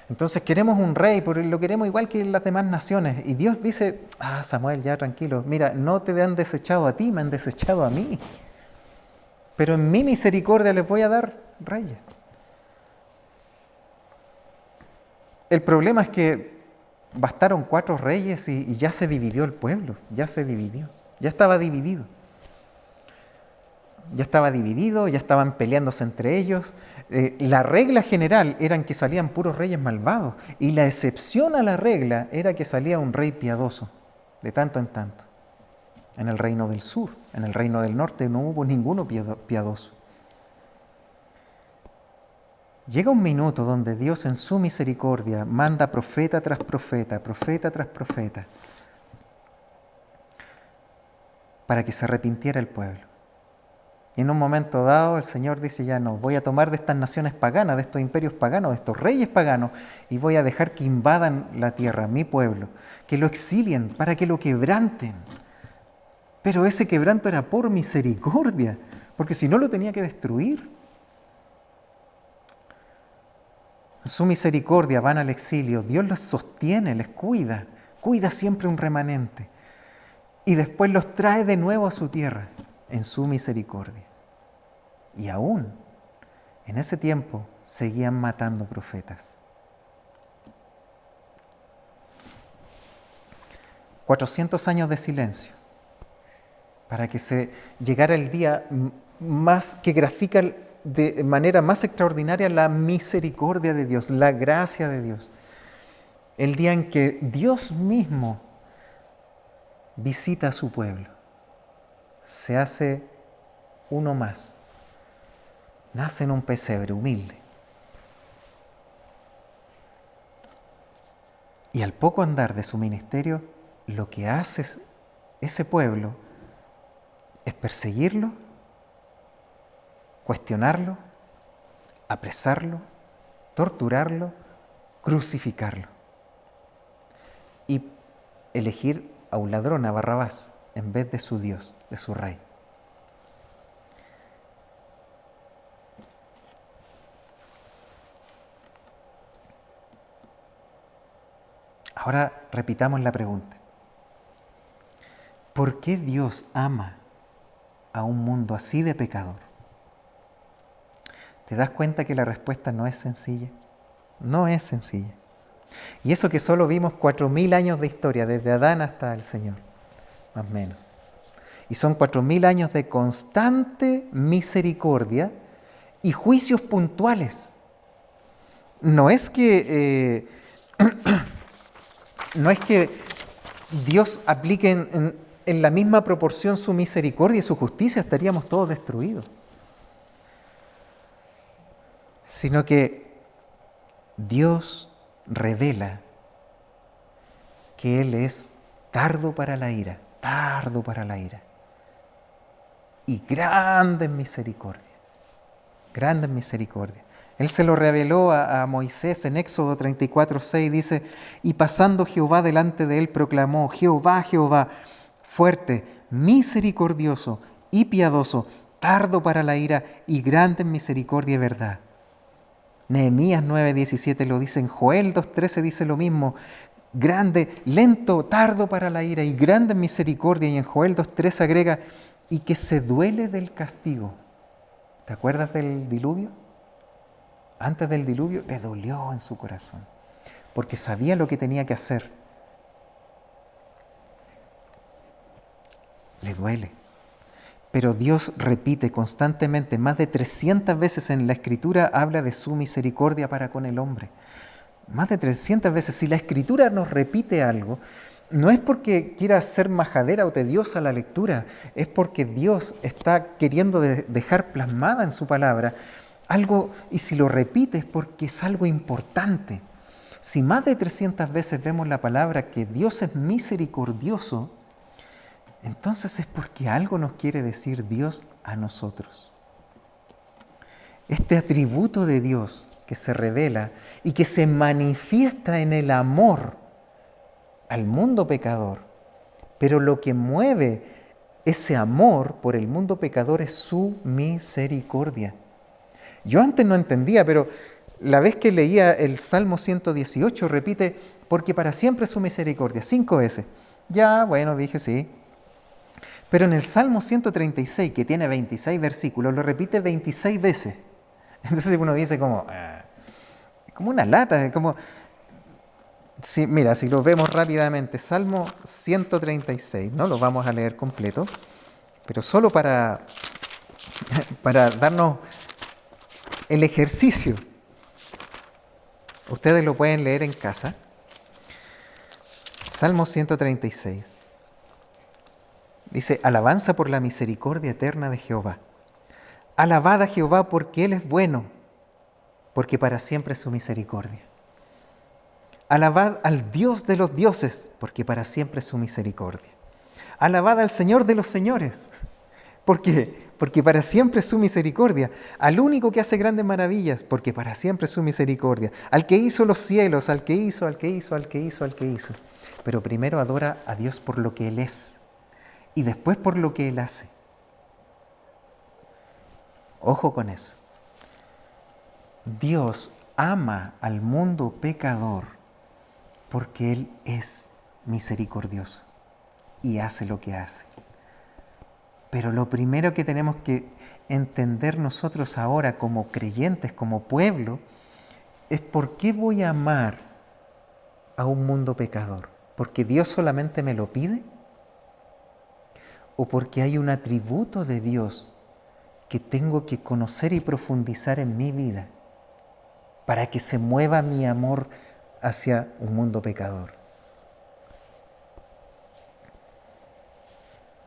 Entonces queremos un rey, pero lo queremos igual que las demás naciones. Y Dios dice, Samuel, ya tranquilo, mira, no te han desechado a ti, me han desechado a mí. Pero en mi misericordia les voy a dar reyes. El problema es que bastaron 4 reyes y ya se dividió el pueblo, ya se dividió, ya estaba dividido. Ya estaba dividido, ya estaban peleándose entre ellos. La regla general era que salían puros reyes malvados, y la excepción a la regla era que salía un rey piadoso, de tanto en tanto. En el reino del sur, en el reino del norte no hubo ninguno piadoso. Llega un minuto donde Dios en su misericordia manda profeta tras profeta, para que se arrepintiera el pueblo. Y en un momento dado el Señor dice, ya no, voy a tomar de estas naciones paganas, de estos imperios paganos, de estos reyes paganos, y voy a dejar que invadan la tierra, mi pueblo, que lo exilien, para que lo quebranten. Pero ese quebranto era por misericordia, porque si no lo tenía que destruir. En su misericordia van al exilio, Dios los sostiene, les cuida siempre un remanente, y después los trae de nuevo a su tierra, en su misericordia. Y aún en ese tiempo seguían matando profetas. 400 años de silencio para que se llegara el día más que grafica de manera más extraordinaria la misericordia de Dios, la gracia de Dios. El día en que Dios mismo visita a su pueblo. Se hace uno más. Nace en un pesebre humilde. Y al poco andar de su ministerio, lo que hace ese pueblo es perseguirlo, cuestionarlo, apresarlo, torturarlo, crucificarlo. Y elegir a un ladrón, a Barrabás, en vez de su Dios, de su rey. Ahora repitamos la pregunta. ¿Por qué Dios ama a un mundo así de pecador? ¿Te das cuenta que la respuesta no es sencilla? No es sencilla. Y eso que solo vimos 4.000 años de historia, desde Adán hasta el Señor, más o menos. Y son 4.000 años de constante misericordia y juicios puntuales. No es que Dios aplique en la misma proporción su misericordia y su justicia, estaríamos todos destruidos. Sino que Dios revela que Él es tardo para la ira, y grande en misericordia, grande en misericordia. Él se lo reveló a Moisés en Éxodo 34:6, dice: y pasando Jehová delante de él proclamó: Jehová, Jehová, fuerte, misericordioso y piadoso, tardo para la ira y grande en misericordia y verdad. Nehemías 9:17 lo dice, en Joel 2:13 dice lo mismo: grande, lento, tardo para la ira y grande en misericordia. Y en Joel 2:13 agrega: y que se duele del castigo. ¿Te acuerdas del diluvio? Antes del diluvio le dolió en su corazón, porque sabía lo que tenía que hacer. Le duele. Pero Dios repite constantemente, más de 300 veces en la Escritura habla de su misericordia para con el hombre. Más de 300 veces. Si la Escritura nos repite algo, no es porque quiera ser majadera o tediosa la lectura, es porque Dios está queriendo dejar plasmada en su palabra algo, y si lo repite es porque es algo importante. Si más de 300 veces vemos la palabra que Dios es misericordioso, entonces es porque algo nos quiere decir Dios a nosotros. Este atributo de Dios que se revela y que se manifiesta en el amor al mundo pecador, pero lo que mueve ese amor por el mundo pecador es su misericordia. Yo antes no entendía, pero la vez que leía el Salmo 118 repite: porque para siempre es su misericordia, 5 veces. Ya, bueno, dije sí. Pero en el Salmo 136, que tiene 26 versículos, lo repite 26 veces. Entonces uno dice como una lata, como... Sí, mira, si lo vemos rápidamente, Salmo 136, no lo vamos a leer completo, pero solo para darnos el ejercicio. Ustedes lo pueden leer en casa. Salmo 136. Dice: alabanza por la misericordia eterna de Jehová. Alabad a Jehová porque Él es bueno, porque para siempre es su misericordia. Alabad al Dios de los dioses, porque para siempre es su misericordia. Alabad al Señor de los señores, porque para siempre es su misericordia. Al único que hace grandes maravillas, porque para siempre es su misericordia. Al que hizo los cielos, al que hizo. Pero primero adora a Dios por lo que Él es, y después por lo que Él hace. Ojo con eso. Dios ama al mundo pecador porque Él es misericordioso y hace lo que hace. Pero lo primero que tenemos que entender nosotros ahora como creyentes, como pueblo, es por qué voy a amar a un mundo pecador. ¿Porque Dios solamente me lo pide? ¿O porque hay un atributo de Dios que tengo que conocer y profundizar en mi vida para que se mueva mi amor hacia un mundo pecador?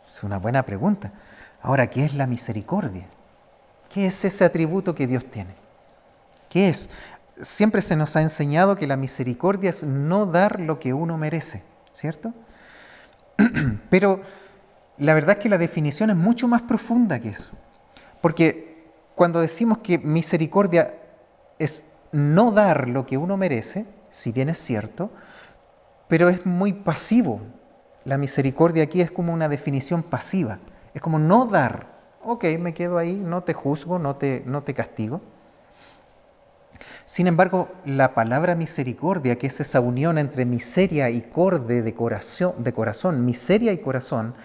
Es una buena pregunta. Ahora, ¿qué es la misericordia? ¿Qué es ese atributo que Dios tiene? ¿Qué es? Siempre se nos ha enseñado que la misericordia es no dar lo que uno merece, ¿cierto? Pero la verdad es que la definición es mucho más profunda que eso. Porque cuando decimos que misericordia es no dar lo que uno merece, si bien es cierto, pero es muy pasivo. La misericordia aquí es como una definición pasiva. Es como no dar. Ok, me quedo ahí, no te juzgo, no te castigo. Sin embargo, la palabra misericordia, que es esa unión entre miseria y corde de corazón, miseria y corazón,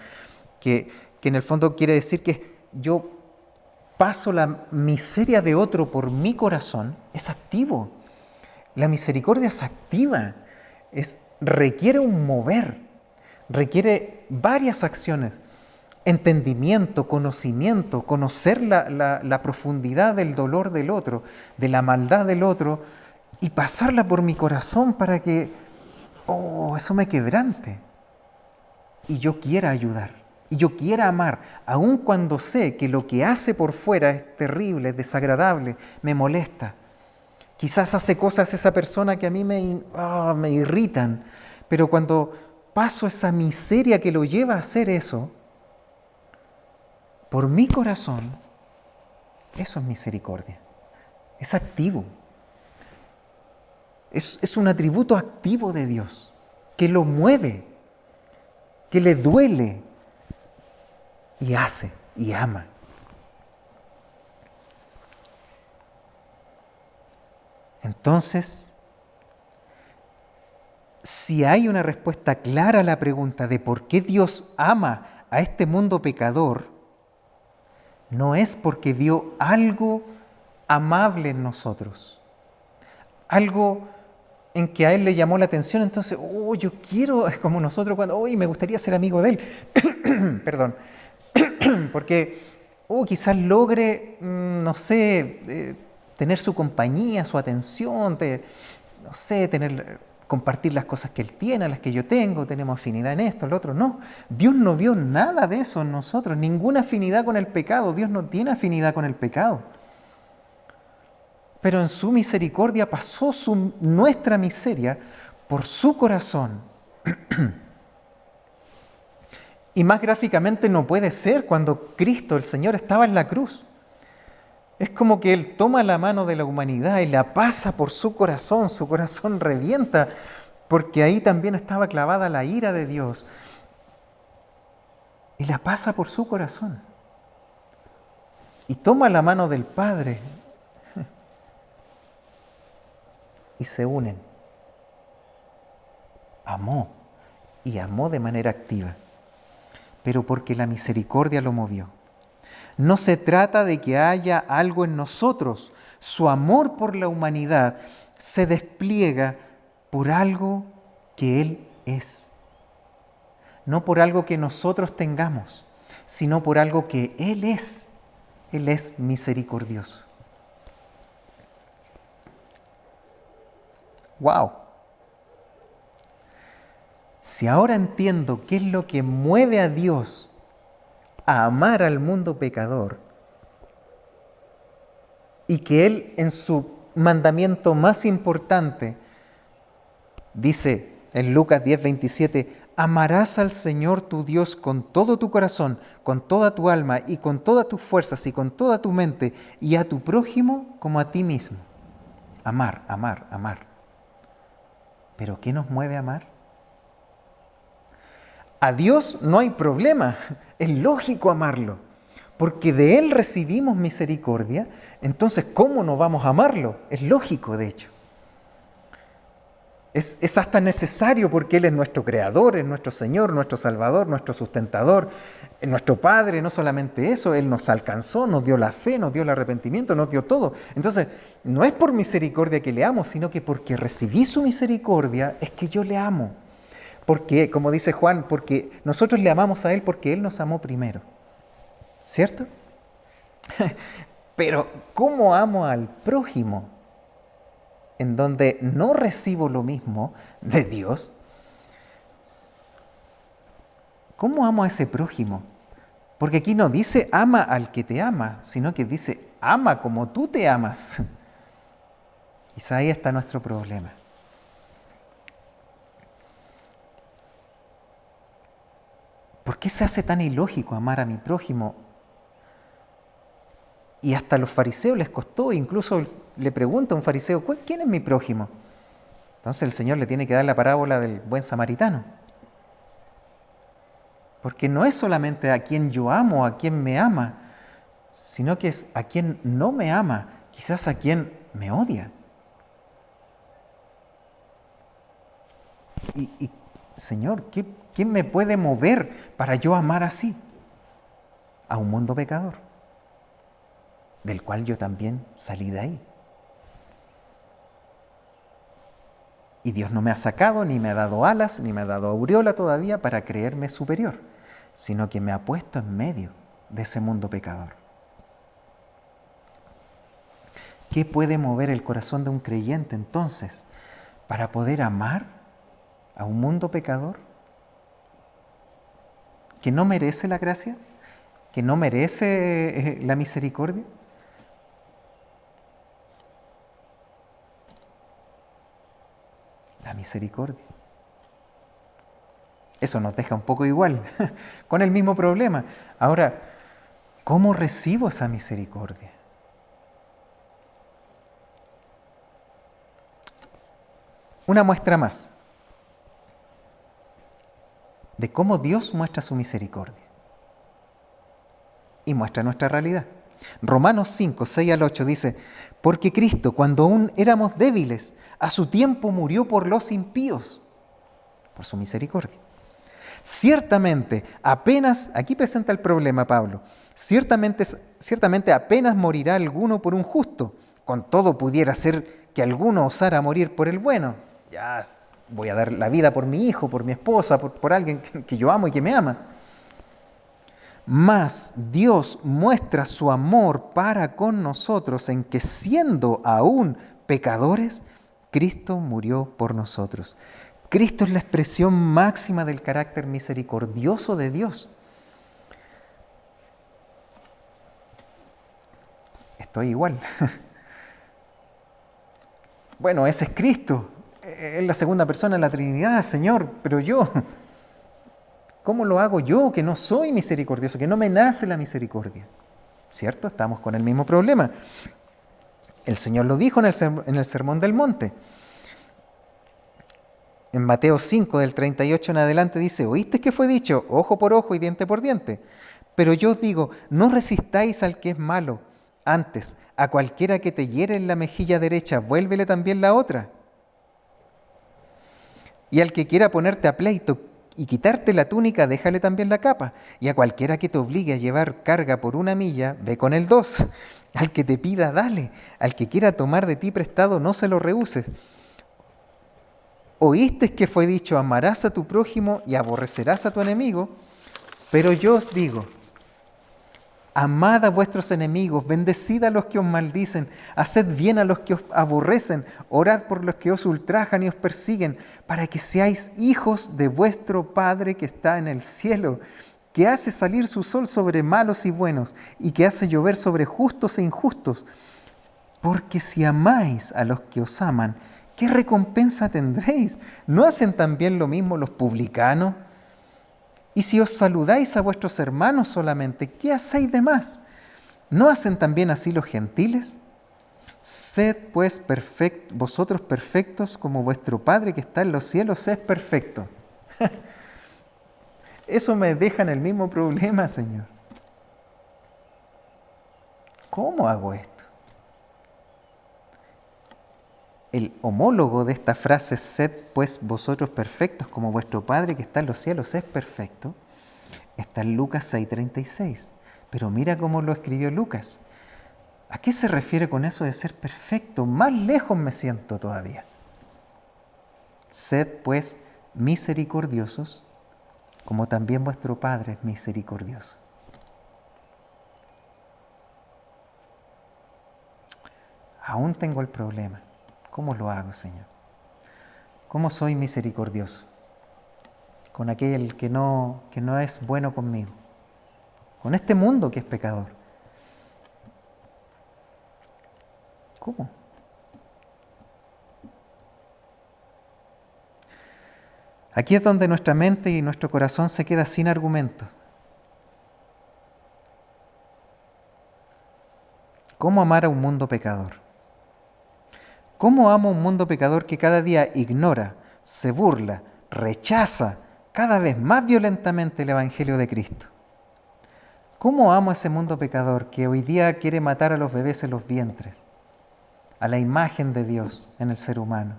que en el fondo quiere decir que yo paso la miseria de otro por mi corazón, es activo. La misericordia es activa, requiere un mover, requiere varias acciones. Entendimiento, conocimiento, conocer la profundidad del dolor del otro, de la maldad del otro, y pasarla por mi corazón para que, eso me quebrante. Y yo quiera ayudar, y yo quiera amar, aun cuando sé que lo que hace por fuera es terrible, es desagradable, me molesta. Quizás hace cosas esa persona que a mí me irritan, pero cuando paso esa miseria que lo lleva a hacer eso, por mi corazón, eso es misericordia. Es activo. Es un atributo activo de Dios, que lo mueve, que le duele y hace y ama. Entonces, si hay una respuesta clara a la pregunta de por qué Dios ama a este mundo pecador, no es porque vio algo amable en nosotros, algo en que a Él le llamó la atención, entonces, yo quiero, es como nosotros cuando, me gustaría ser amigo de Él, perdón, porque, quizás logre, no sé, tener su compañía, su atención, no sé, compartir las cosas que Él tiene, las que yo tengo, tenemos afinidad en esto, en lo otro. No, Dios no vio nada de eso en nosotros, ninguna afinidad con el pecado. Dios no tiene afinidad con el pecado. Pero en su misericordia pasó nuestra miseria por su corazón. Y más gráficamente no puede ser cuando Cristo, el Señor, estaba en la cruz. Es como que Él toma la mano de la humanidad y la pasa por su corazón revienta, porque ahí también estaba clavada la ira de Dios. Y la pasa por su corazón. Y toma la mano del Padre y se unen. Amó, y amó de manera activa, pero porque la misericordia lo movió. No se trata de que haya algo en nosotros. Su amor por la humanidad se despliega por algo que Él es. No por algo que nosotros tengamos, sino por algo que Él es. Él es misericordioso. ¡Wow! Si ahora entiendo qué es lo que mueve a Dios a amar al mundo pecador, y que Él en su mandamiento más importante dice en Lucas 10:27, amarás al Señor tu Dios con todo tu corazón, con toda tu alma y con todas tus fuerzas y con toda tu mente, y a tu prójimo como a ti mismo. Amar, amar, amar. ¿Pero qué nos mueve a amar? A Dios no hay problema, es lógico amarlo, porque de Él recibimos misericordia, entonces ¿cómo no vamos a amarlo? Es lógico, de hecho. Es hasta necesario porque Él es nuestro Creador, es nuestro Señor, nuestro Salvador, nuestro sustentador, es nuestro Padre. No solamente eso, Él nos alcanzó, nos dio la fe, nos dio el arrepentimiento, nos dio todo. Entonces, no es por misericordia que le amo, sino que porque recibí su misericordia es que yo le amo. Porque, como dice Juan, porque nosotros le amamos a Él porque Él nos amó primero. ¿Cierto? Pero, ¿cómo amo al prójimo? En donde no recibo lo mismo de Dios. ¿Cómo amo a ese prójimo? Porque aquí no dice ama al que te ama, sino que dice ama como tú te amas. Quizá ahí está nuestro problema. ¿Por qué se hace tan ilógico amar a mi prójimo? Y hasta a los fariseos les costó, incluso le pregunta a un fariseo, ¿quién es mi prójimo? Entonces el Señor le tiene que dar la parábola del buen samaritano. Porque no es solamente a quien yo amo, a quien me ama, sino que es a quien no me ama, quizás a quien me odia. Y Señor, ¿qué me puede mover para yo amar así? A un mundo pecador, del cual yo también salí de ahí. Y Dios no me ha sacado, ni me ha dado alas, ni me ha dado aureola todavía para creerme superior, sino que me ha puesto en medio de ese mundo pecador. ¿Qué puede mover el corazón de un creyente entonces para poder amar a un mundo pecador que no merece la gracia, que no merece la misericordia? La misericordia. Eso nos deja un poco igual, con el mismo problema. Ahora, ¿cómo recibo esa misericordia? Una muestra más de cómo Dios muestra su misericordia y muestra nuestra realidad. Romanos 5, 6 al 8 dice: porque Cristo, cuando aún éramos débiles, a su tiempo murió por los impíos, por su misericordia. Ciertamente, apenas, aquí presenta el problema Pablo, ciertamente apenas morirá alguno por un justo, con todo pudiera ser que alguno osara morir por el bueno. Ya voy a dar la vida por mi hijo, por mi esposa, por alguien que yo amo y que me ama. Mas Dios muestra su amor para con nosotros en que, siendo aún pecadores, Cristo murió por nosotros. Cristo es la expresión máxima del carácter misericordioso de Dios. Estoy igual. Bueno, ese es Cristo. Es la segunda persona de la Trinidad, Señor, pero yo, ¿cómo lo hago yo que no soy misericordioso, que no me nace la misericordia? ¿Cierto? Estamos con el mismo problema. El Señor lo dijo en el Sermón del Monte. En Mateo 5, del 38 en adelante dice: ¿oíste que fue dicho, ojo por ojo y diente por diente? Pero yo os digo, no resistáis al que es malo. Antes, a cualquiera que te hiere en la mejilla derecha, vuélvele también la otra. Y al que quiera ponerte a pleito y quitarte la túnica, déjale también la capa. Y a cualquiera que te obligue a llevar carga por 1 milla, ve con el 2. Al que te pida, dale. Al que quiera tomar de ti prestado, no se lo rehuses. Oíste que fue dicho, amarás a tu prójimo y aborrecerás a tu enemigo. Pero yo os digo, amad a vuestros enemigos, bendecid a los que os maldicen, haced bien a los que os aborrecen, orad por los que os ultrajan y os persiguen, para que seáis hijos de vuestro Padre que está en el cielo, que hace salir su sol sobre malos y buenos, y que hace llover sobre justos e injustos. Porque si amáis a los que os aman, ¿qué recompensa tendréis? ¿No hacen también lo mismo los publicanos? Y si os saludáis a vuestros hermanos solamente, ¿qué hacéis de más? ¿No hacen también así los gentiles? Sed pues vosotros perfectos como vuestro Padre que está en los cielos es perfecto. Eso me deja en el mismo problema, Señor. ¿Cómo hago esto? El homólogo de esta frase, sed pues vosotros perfectos como vuestro Padre que está en los cielos es perfecto, está en Lucas 6:36. Pero mira cómo lo escribió Lucas. ¿A qué se refiere con eso de ser perfecto? Más lejos me siento todavía. Sed pues misericordiosos como también vuestro Padre es misericordioso. Aún tengo el problema. ¿Cómo lo hago, Señor? ¿Cómo soy misericordioso con aquel que no es bueno conmigo? Con este mundo que es pecador. ¿Cómo? Aquí es donde nuestra mente y nuestro corazón se queda sin argumento. ¿Cómo amar a un mundo pecador? ¿Cómo amo a un mundo pecador que cada día ignora, se burla, rechaza cada vez más violentamente el Evangelio de Cristo? ¿Cómo amo a ese mundo pecador que hoy día quiere matar a los bebés en los vientres, a la imagen de Dios en el ser humano?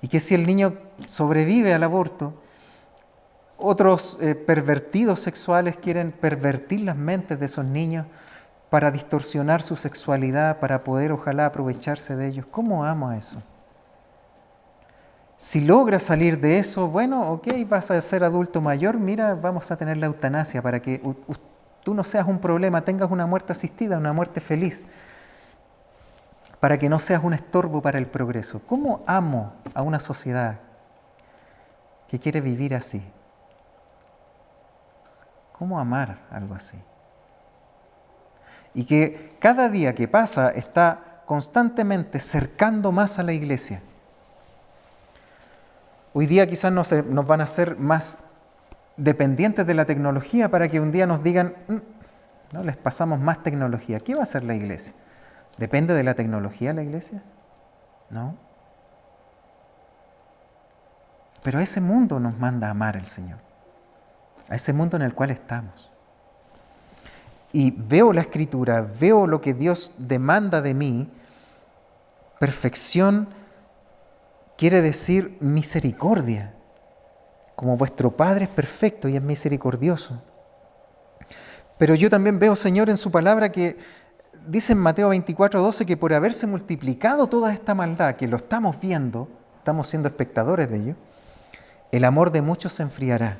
Y que si el niño sobrevive al aborto, otros pervertidos sexuales quieren pervertir las mentes de esos niños para distorsionar su sexualidad, para poder ojalá aprovecharse de ellos. ¿Cómo amo a eso? Si logras salir de eso, bueno, ok, vas a ser adulto mayor, mira, vamos a tener la eutanasia para que tú no seas un problema, tengas una muerte asistida, una muerte feliz, para que no seas un estorbo para el progreso. ¿Cómo amo a una sociedad que quiere vivir así? ¿Cómo amar algo así? Y que cada día que pasa está constantemente cercando más a la iglesia. Hoy día quizás nos van a hacer más dependientes de la tecnología para que un día nos digan, no, les pasamos más tecnología. ¿Qué va a hacer la iglesia? ¿Depende de la tecnología la iglesia? No. Pero a ese mundo nos manda a amar el Señor. A ese mundo en el cual estamos. Y veo la Escritura, veo lo que Dios demanda de mí. Perfección quiere decir misericordia. Como vuestro Padre es perfecto y es misericordioso. Pero yo también veo, Señor, en su palabra que dice en Mateo 24:12 que por haberse multiplicado toda esta maldad, que lo estamos viendo, estamos siendo espectadores de ello, el amor de muchos se enfriará.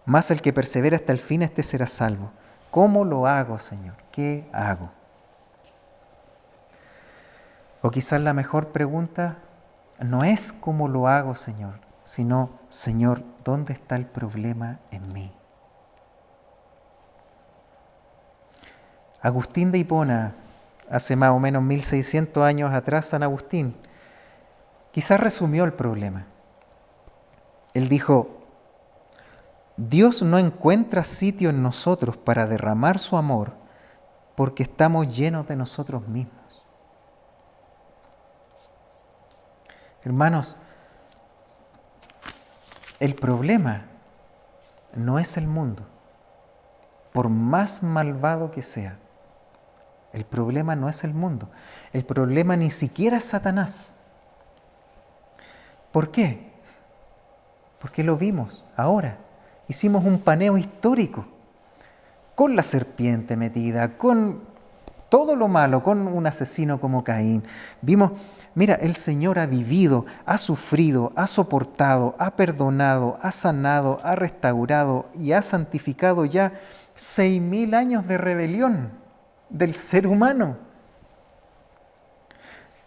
Mas el que persevera hasta el fin, este será salvo. ¿Cómo lo hago, Señor? ¿Qué hago? O quizás la mejor pregunta no es cómo lo hago, Señor, sino, Señor, ¿dónde está el problema en mí? Agustín de Hipona, hace más o menos 1600 años atrás, San Agustín, quizás resumió el problema. Él dijo, Dios no encuentra sitio en nosotros para derramar su amor porque estamos llenos de nosotros mismos. Hermanos, el problema no es el mundo, por más malvado que sea. El problema no es el mundo. El problema ni siquiera es Satanás. ¿Por qué? Porque lo vimos ahora. Hicimos un paneo histórico con la serpiente metida, con todo lo malo, con un asesino como Caín. Vimos, mira, el Señor ha vivido, ha sufrido, ha soportado, ha perdonado, ha sanado, ha restaurado y ha santificado ya 6.000 años de rebelión del ser humano.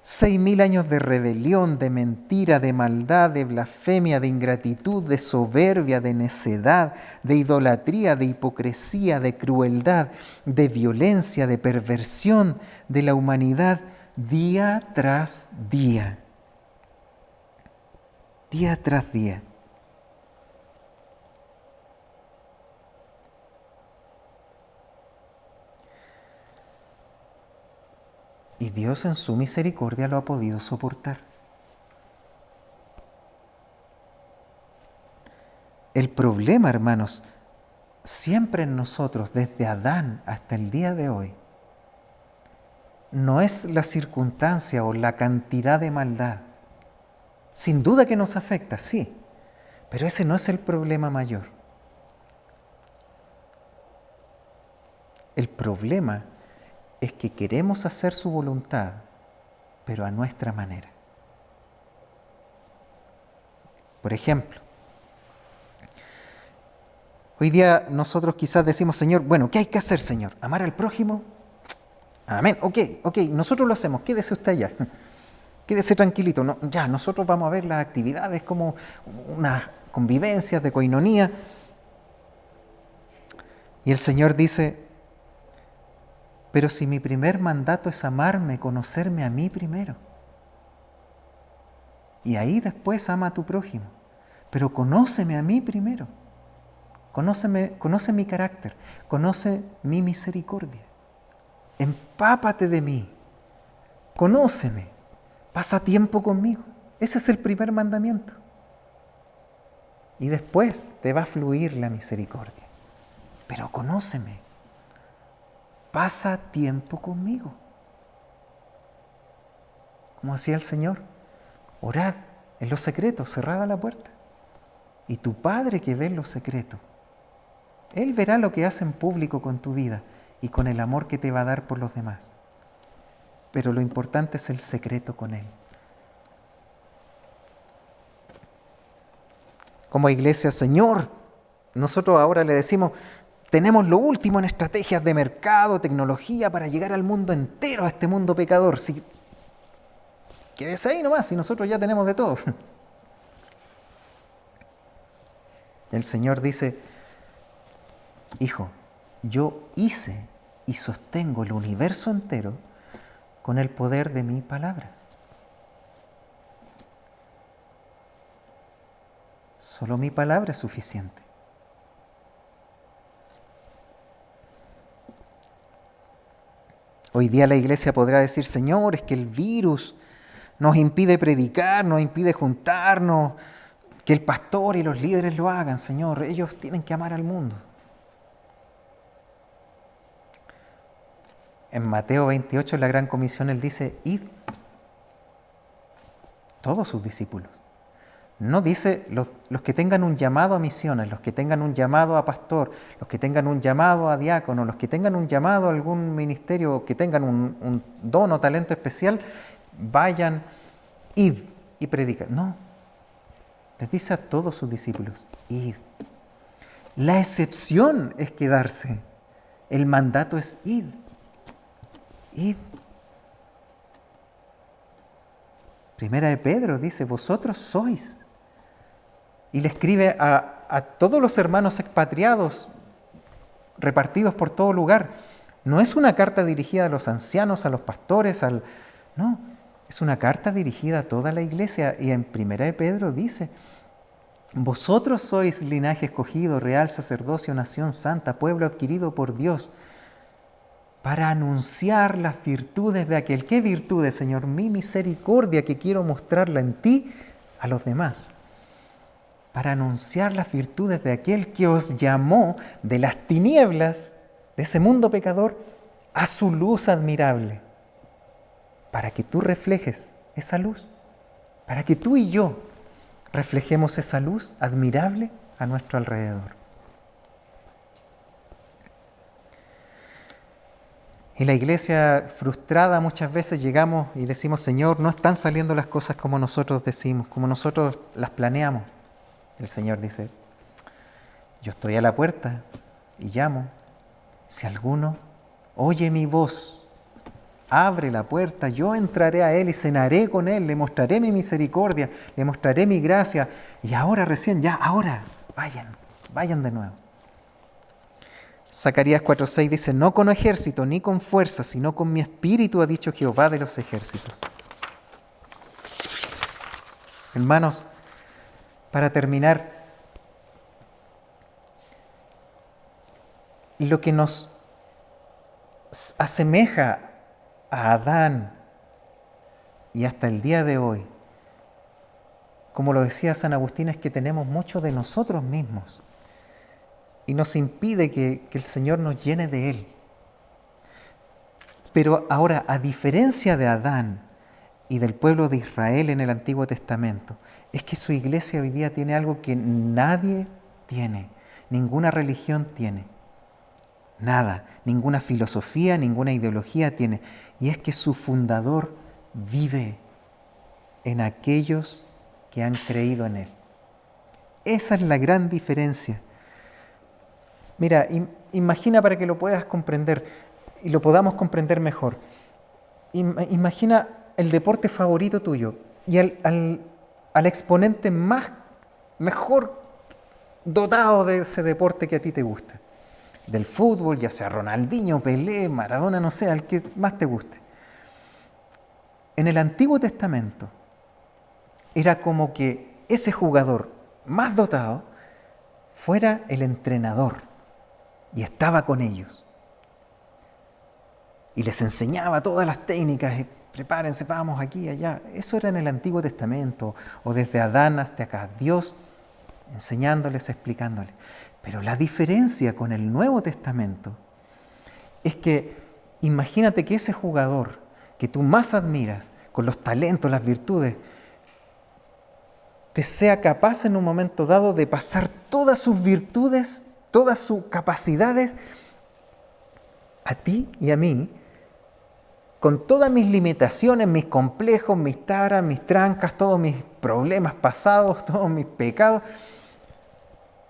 6.000 años de rebelión, de mentira, de maldad, de blasfemia, de ingratitud, de soberbia, de necedad, de idolatría, de hipocresía, de crueldad, de violencia, de perversión de la humanidad, día tras día. Día tras día. Y Dios en su misericordia lo ha podido soportar. El problema, hermanos, siempre en nosotros, desde Adán hasta el día de hoy, no es la circunstancia o la cantidad de maldad. Sin duda que nos afecta, sí, pero ese no es el problema mayor. El problema es que queremos hacer su voluntad, pero a nuestra manera. Por ejemplo, hoy día nosotros quizás decimos, Señor, bueno, ¿qué hay que hacer, Señor? ¿Amar al prójimo? Amén, ok, nosotros lo hacemos, quédese usted allá, quédese tranquilito, no, ya, nosotros vamos a ver las actividades como unas convivencias de coinonía. Y el Señor dice, pero si mi primer mandato es amarme, conocerme a mí primero. Y ahí después ama a tu prójimo. Pero conóceme a mí primero. Conoce mi carácter. Conoce mi misericordia. Empápate de mí. Conóceme. Pasa tiempo conmigo. Ese es el primer mandamiento. Y después te va a fluir la misericordia. Pero conóceme. Pasa tiempo conmigo. Como decía el Señor, orad en lo secreto, cerrada la puerta. Y tu Padre que ve en lo secreto, Él verá lo que hace en público con tu vida y con el amor que te va a dar por los demás. Pero lo importante es el secreto con Él. como iglesia, Señor, nosotros ahora le decimos, tenemos lo último en estrategias de mercado, tecnología para llegar al mundo entero, a este mundo pecador. Si, quédese ahí nomás, si nosotros ya tenemos de todo. El Señor dice, hijo, yo hice y sostengo el universo entero con el poder de mi palabra. Solo mi palabra es suficiente. Hoy día la iglesia podrá decir, Señor, es que el virus nos impide predicar, nos impide juntarnos, que el pastor y los líderes lo hagan, Señor. Ellos tienen que amar al mundo. En Mateo 28, en la Gran Comisión, Él dice, id, todos sus discípulos. No dice los que tengan un llamado a misiones, los que tengan un llamado a pastor, los que tengan un llamado a diácono, los que tengan un llamado a algún ministerio, que tengan un don o talento especial, vayan, id y predican. No, les dice a todos sus discípulos, id. La excepción es quedarse. El mandato es id. Id. Primera de Pedro dice, vosotros sois. Y le escribe a todos los hermanos expatriados repartidos por todo lugar. No es una carta dirigida a los ancianos, a los pastores, no, es una carta dirigida a toda la iglesia. Y en Primera de Pedro dice, vosotros sois linaje escogido, real sacerdocio, nación santa, pueblo adquirido por Dios, para anunciar las virtudes de aquel. ¿Qué virtudes, Señor? Mi misericordia, que quiero mostrarla en ti a los demás. Para anunciar las virtudes de aquel que os llamó de las tinieblas, de ese mundo pecador, a su luz admirable. Para que tú reflejes esa luz. Para que tú y yo reflejemos esa luz admirable a nuestro alrededor. Y la iglesia frustrada muchas veces llegamos y decimos, Señor, no están saliendo las cosas como nosotros decimos, como nosotros las planeamos. El Señor dice, yo estoy a la puerta y llamo. Si alguno oye mi voz, abre la puerta, yo entraré a él y cenaré con él, le mostraré mi misericordia, le mostraré mi gracia. Y ahora recién, ahora, vayan de nuevo. Zacarías 4:6 dice, no con ejército ni con fuerza, sino con mi espíritu, ha dicho Jehová de los ejércitos. Hermanos, para terminar, lo que nos asemeja a Adán y hasta el día de hoy, como lo decía San Agustín, es que tenemos mucho de nosotros mismos y nos impide que el Señor nos llene de Él. Pero ahora, a diferencia de Adán y del pueblo de Israel en el Antiguo Testamento, es que su iglesia hoy día tiene algo que nadie tiene, ninguna religión tiene, nada, ninguna filosofía, ninguna ideología tiene, y es que su fundador vive en aquellos que han creído en Él. Esa es la gran diferencia. Mira, imagina para que lo puedas comprender y lo podamos comprender mejor. Imagina el deporte favorito tuyo y al exponente mejor dotado de ese deporte que a ti te gusta. Del fútbol, ya sea Ronaldinho, Pelé, Maradona, no sé, al que más te guste. En el Antiguo Testamento era como que ese jugador más dotado fuera el entrenador y estaba con ellos. Y les enseñaba todas las técnicas, prepárense, vamos aquí, allá. Eso era en el Antiguo Testamento, o desde Adán hasta acá, Dios enseñándoles, explicándoles. Pero la diferencia con el Nuevo Testamento es que imagínate que ese jugador que tú más admiras, con los talentos, las virtudes, te sea capaz en un momento dado de pasar todas sus virtudes, todas sus capacidades a ti y a mí, con todas mis limitaciones, mis complejos, mis taras, mis trancas, todos mis problemas pasados, todos mis pecados,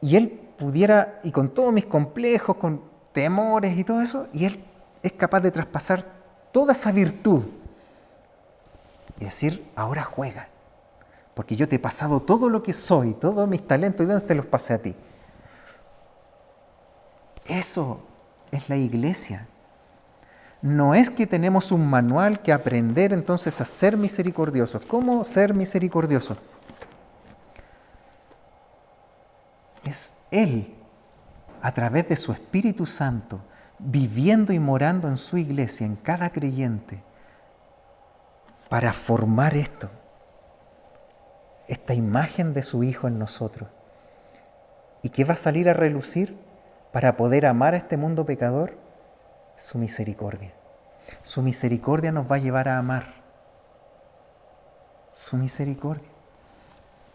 y Él pudiera, y con todos mis complejos, con temores y todo eso, y Él es capaz de traspasar toda esa virtud y decir, ahora juega, porque yo te he pasado todo lo que soy, todos mis talentos, ¿y dónde te los pasé a ti? Eso es la iglesia. No es que tenemos un manual que aprender entonces a ser misericordiosos. ¿Cómo ser misericordioso? Es Él, a través de su Espíritu Santo, viviendo y morando en su iglesia, en cada creyente, para formar esto, esta imagen de su Hijo en nosotros. ¿Y qué va a salir a relucir para poder amar a este mundo pecador? Su misericordia. Su misericordia nos va a llevar a amar. Su misericordia.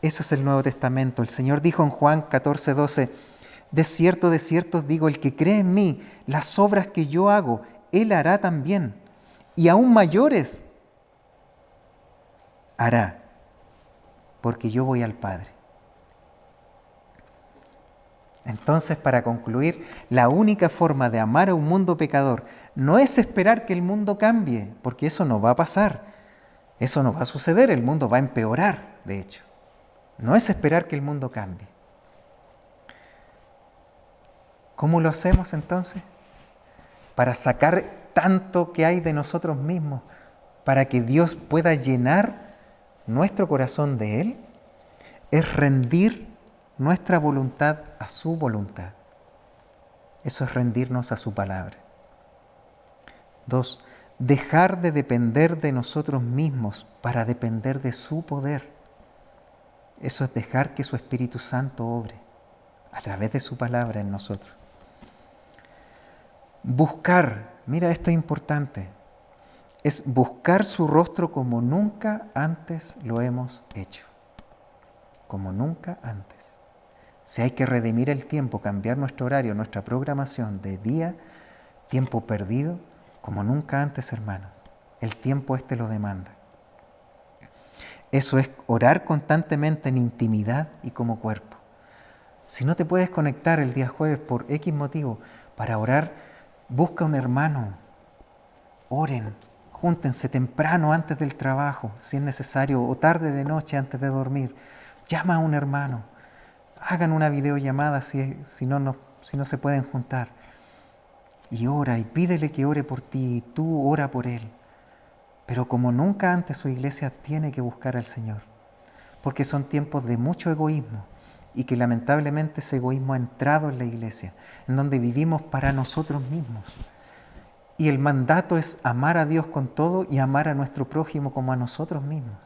Eso es el Nuevo Testamento. El Señor dijo en Juan 14:12, de cierto os digo, el que cree en mí, las obras que yo hago, Él hará también, y aún mayores hará, porque yo voy al Padre. Entonces, para concluir, la única forma de amar a un mundo pecador no es esperar que el mundo cambie, porque eso no va a pasar, eso no va a suceder, el mundo va a empeorar, de hecho. No es esperar que el mundo cambie. ¿Cómo lo hacemos entonces? Para sacar tanto que hay de nosotros mismos, para que Dios pueda llenar nuestro corazón de Él, es rendir nuestra voluntad a su voluntad. Eso es rendirnos a su palabra. 2. Dejar de depender de nosotros mismos para depender de su poder. Eso es dejar que su Espíritu Santo obre a través de su palabra en nosotros. Buscar, mira, esto es importante, es buscar su rostro como nunca antes lo hemos hecho. Como nunca antes. Si hay que redimir el tiempo, cambiar nuestro horario, nuestra programación de día, tiempo perdido, como nunca antes, hermanos. El tiempo este lo demanda. Eso es orar constantemente en intimidad y como cuerpo. Si no te puedes conectar el día jueves por X motivo para orar, busca un hermano. Oren, júntense temprano antes del trabajo, si es necesario, o tarde de noche antes de dormir. Llama a un hermano. Hagan una videollamada si no se pueden juntar. Y ora y pídele que ore por ti y tú ora por él. Pero como nunca antes su iglesia tiene que buscar al Señor. Porque son tiempos de mucho egoísmo y que lamentablemente ese egoísmo ha entrado en la iglesia, en donde vivimos para nosotros mismos. Y el mandato es amar a Dios con todo y amar a nuestro prójimo como a nosotros mismos.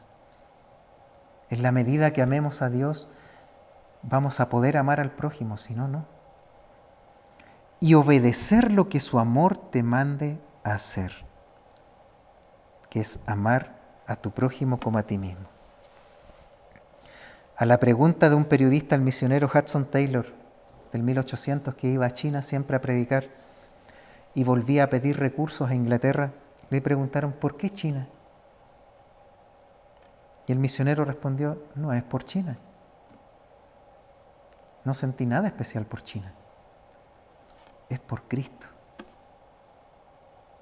En la medida que amemos a Dios, vamos a poder amar al prójimo, si no, no. Y obedecer lo que su amor te mande a hacer, que es amar a tu prójimo como a ti mismo. A la pregunta de un periodista, el misionero Hudson Taylor, del 1800, que iba a China siempre a predicar y volvía a pedir recursos a Inglaterra, le preguntaron, ¿por qué China? Y el misionero respondió, no es por China. No sentí nada especial por China. Es por Cristo.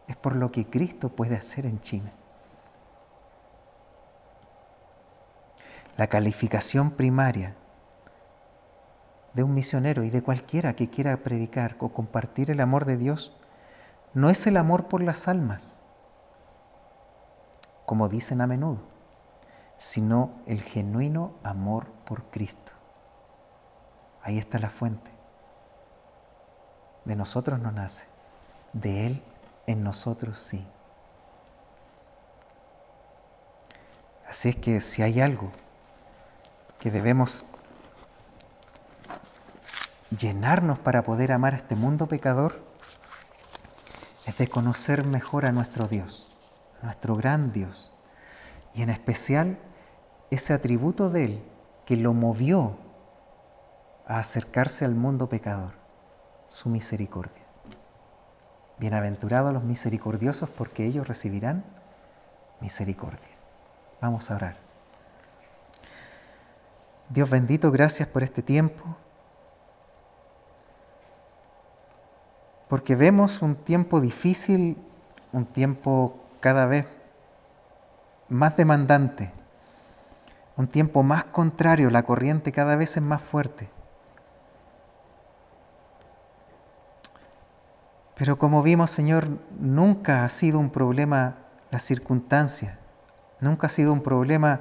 Es por lo que Cristo puede hacer en China. La calificación primaria de un misionero y de cualquiera que quiera predicar o compartir el amor de Dios no es el amor por las almas, como dicen a menudo, sino el genuino amor por Cristo. Ahí está la fuente. De nosotros no nace, de Él en nosotros sí. Así es que si hay algo que debemos llenarnos para poder amar a este mundo pecador, es de conocer mejor a nuestro Dios, a nuestro gran Dios, y en especial ese atributo de Él que lo movió a acercarse al mundo pecador, su misericordia. Bienaventurados los misericordiosos, porque ellos recibirán misericordia. Vamos a orar. Dios bendito, gracias por este tiempo. porque vemos un tiempo difícil, un tiempo cada vez más demandante, un tiempo más contrario, la corriente cada vez es más fuerte. Pero como vimos, Señor, nunca ha sido un problema las circunstancias, nunca ha sido un problema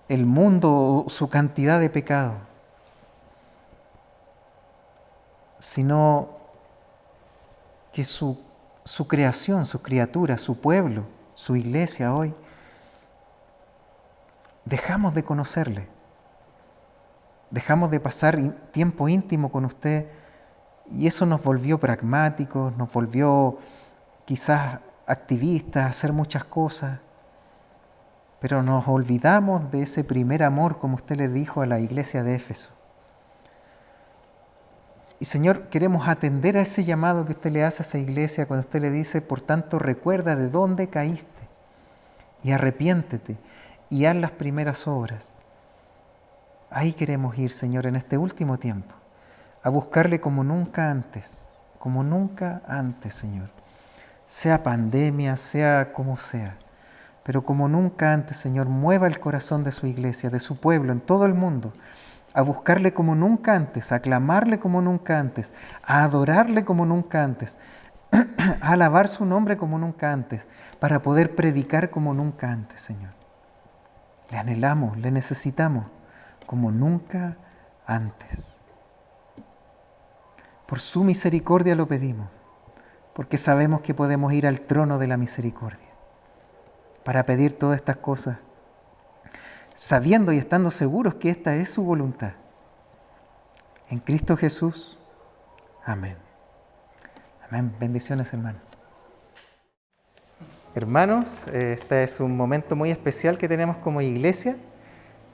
el mundo o su cantidad de pecado, sino que su creación, su criatura, su pueblo, su iglesia hoy, dejamos de conocerle, dejamos de pasar tiempo íntimo con usted y eso nos volvió pragmáticos, nos volvió quizás activistas, a hacer muchas cosas, pero nos olvidamos de ese primer amor, como usted le dijo a la iglesia de Éfeso. Y Señor, queremos atender a ese llamado que usted le hace a esa iglesia cuando usted le dice, por tanto, recuerda de dónde caíste y arrepiéntete y haz las primeras obras. Ahí queremos ir, Señor, en este último tiempo, a buscarle como nunca antes, Señor. Sea pandemia, sea como sea, pero como nunca antes, Señor, mueva el corazón de su iglesia, de su pueblo, en todo el mundo, a buscarle como nunca antes, a aclamarle como nunca antes, a adorarle como nunca antes, a alabar su nombre como nunca antes, para poder predicar como nunca antes, Señor. Le anhelamos, le necesitamos como nunca antes. Por su misericordia lo pedimos, porque sabemos que podemos ir al trono de la misericordia para pedir todas estas cosas, sabiendo y estando seguros que esta es su voluntad. En Cristo Jesús. Amén. Amén. Bendiciones, hermanos. Hermanos, este es un momento muy especial que tenemos como iglesia,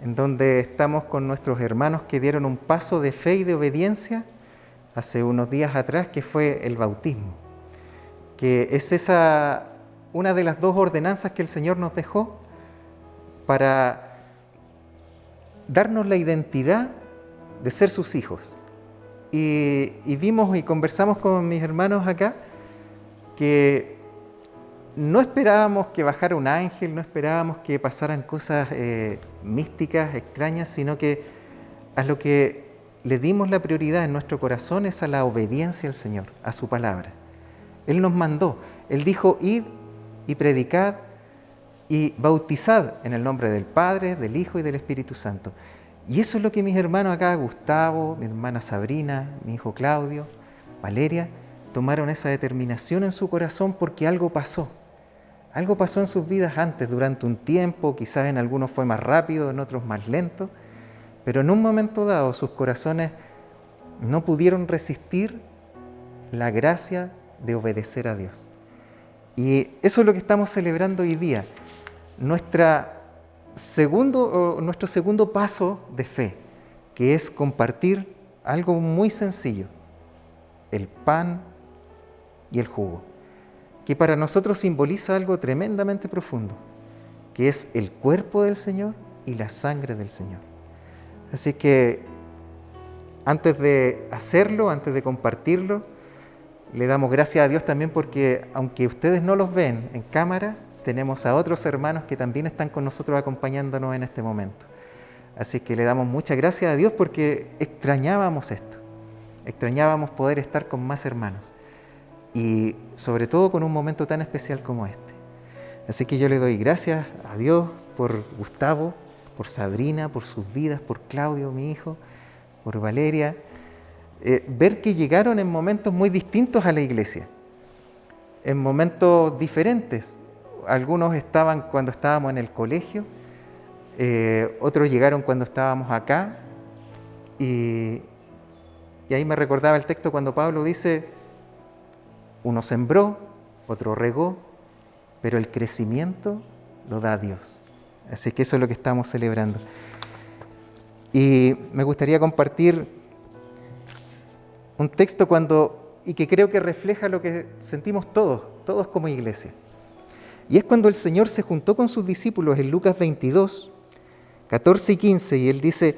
en donde estamos con nuestros hermanos que dieron un paso de fe y de obediencia hace unos días atrás, que fue el bautismo, que es una de las dos ordenanzas que el Señor nos dejó para darnos la identidad de ser sus hijos. Y vimos y conversamos con mis hermanos acá que no esperábamos que bajara un ángel, no esperábamos que pasaran cosas místicas, extrañas, sino que a lo que le dimos la prioridad en nuestro corazón es a la obediencia al Señor, a su palabra. Él nos mandó, Él dijo, id y predicad y bautizad en el nombre del Padre, del Hijo y del Espíritu Santo. Y eso es lo que mis hermanos acá, Gustavo, mi hermana Sabrina, mi hijo Claudio, Valeria, tomaron esa determinación en su corazón porque algo pasó. Algo pasó en sus vidas antes, durante un tiempo, quizás en algunos fue más rápido, en otros más lento, pero en un momento dado sus corazones no pudieron resistir la gracia de obedecer a Dios. Y eso es lo que estamos celebrando hoy día, nuestro segundo paso de fe, que es compartir algo muy sencillo, el pan y el jugo, que para nosotros simboliza algo tremendamente profundo, que es el cuerpo del Señor y la sangre del Señor. Así que antes de hacerlo, antes de compartirlo, le damos gracias a Dios también porque aunque ustedes no los ven en cámara, tenemos a otros hermanos que también están con nosotros acompañándonos en este momento. Así que le damos muchas gracias a Dios porque extrañábamos esto, extrañábamos poder estar con más hermanos y sobre todo con un momento tan especial como este. Así que yo le doy gracias a Dios por Gustavo, por Sabrina, por sus vidas, por Claudio, mi hijo, por Valeria, ver que llegaron en momentos muy distintos a la iglesia, en momentos diferentes. Algunos estaban cuando estábamos en el colegio, otros llegaron cuando estábamos acá, y ahí me recordaba el texto cuando Pablo dice, uno sembró, otro regó, pero el crecimiento lo da Dios. Así que eso es lo que estamos celebrando. Y me gustaría compartir un texto y que creo que refleja lo que sentimos todos como iglesia. Y es cuando el Señor se juntó con sus discípulos en Lucas 22, 14 y 15, y Él dice,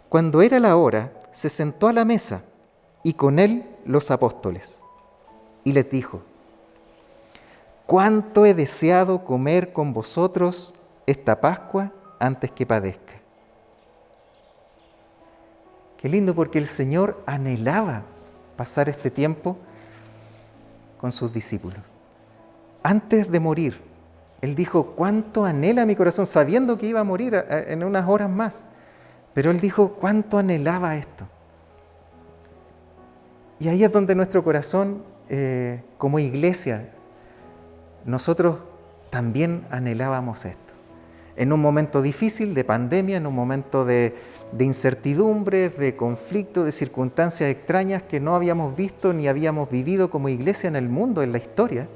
cuando era la hora, se sentó a la mesa, y con Él los apóstoles y les dijo: «¿Cuánto he deseado comer con vosotros esta Pascua antes que padezca?» Qué lindo, porque el Señor anhelaba pasar este tiempo con sus discípulos. Antes de morir, Él dijo: «¿Cuánto anhela mi corazón?», sabiendo que iba a morir en unas horas más. Pero Él dijo: «¿Cuánto anhelaba esto?». Y ahí es donde nuestro corazón, como iglesia, nosotros también anhelábamos esto. En un momento difícil de pandemia, en un momento de incertidumbres, de conflicto, de circunstancias extrañas que no habíamos visto ni habíamos vivido como iglesia en el mundo, en la historia.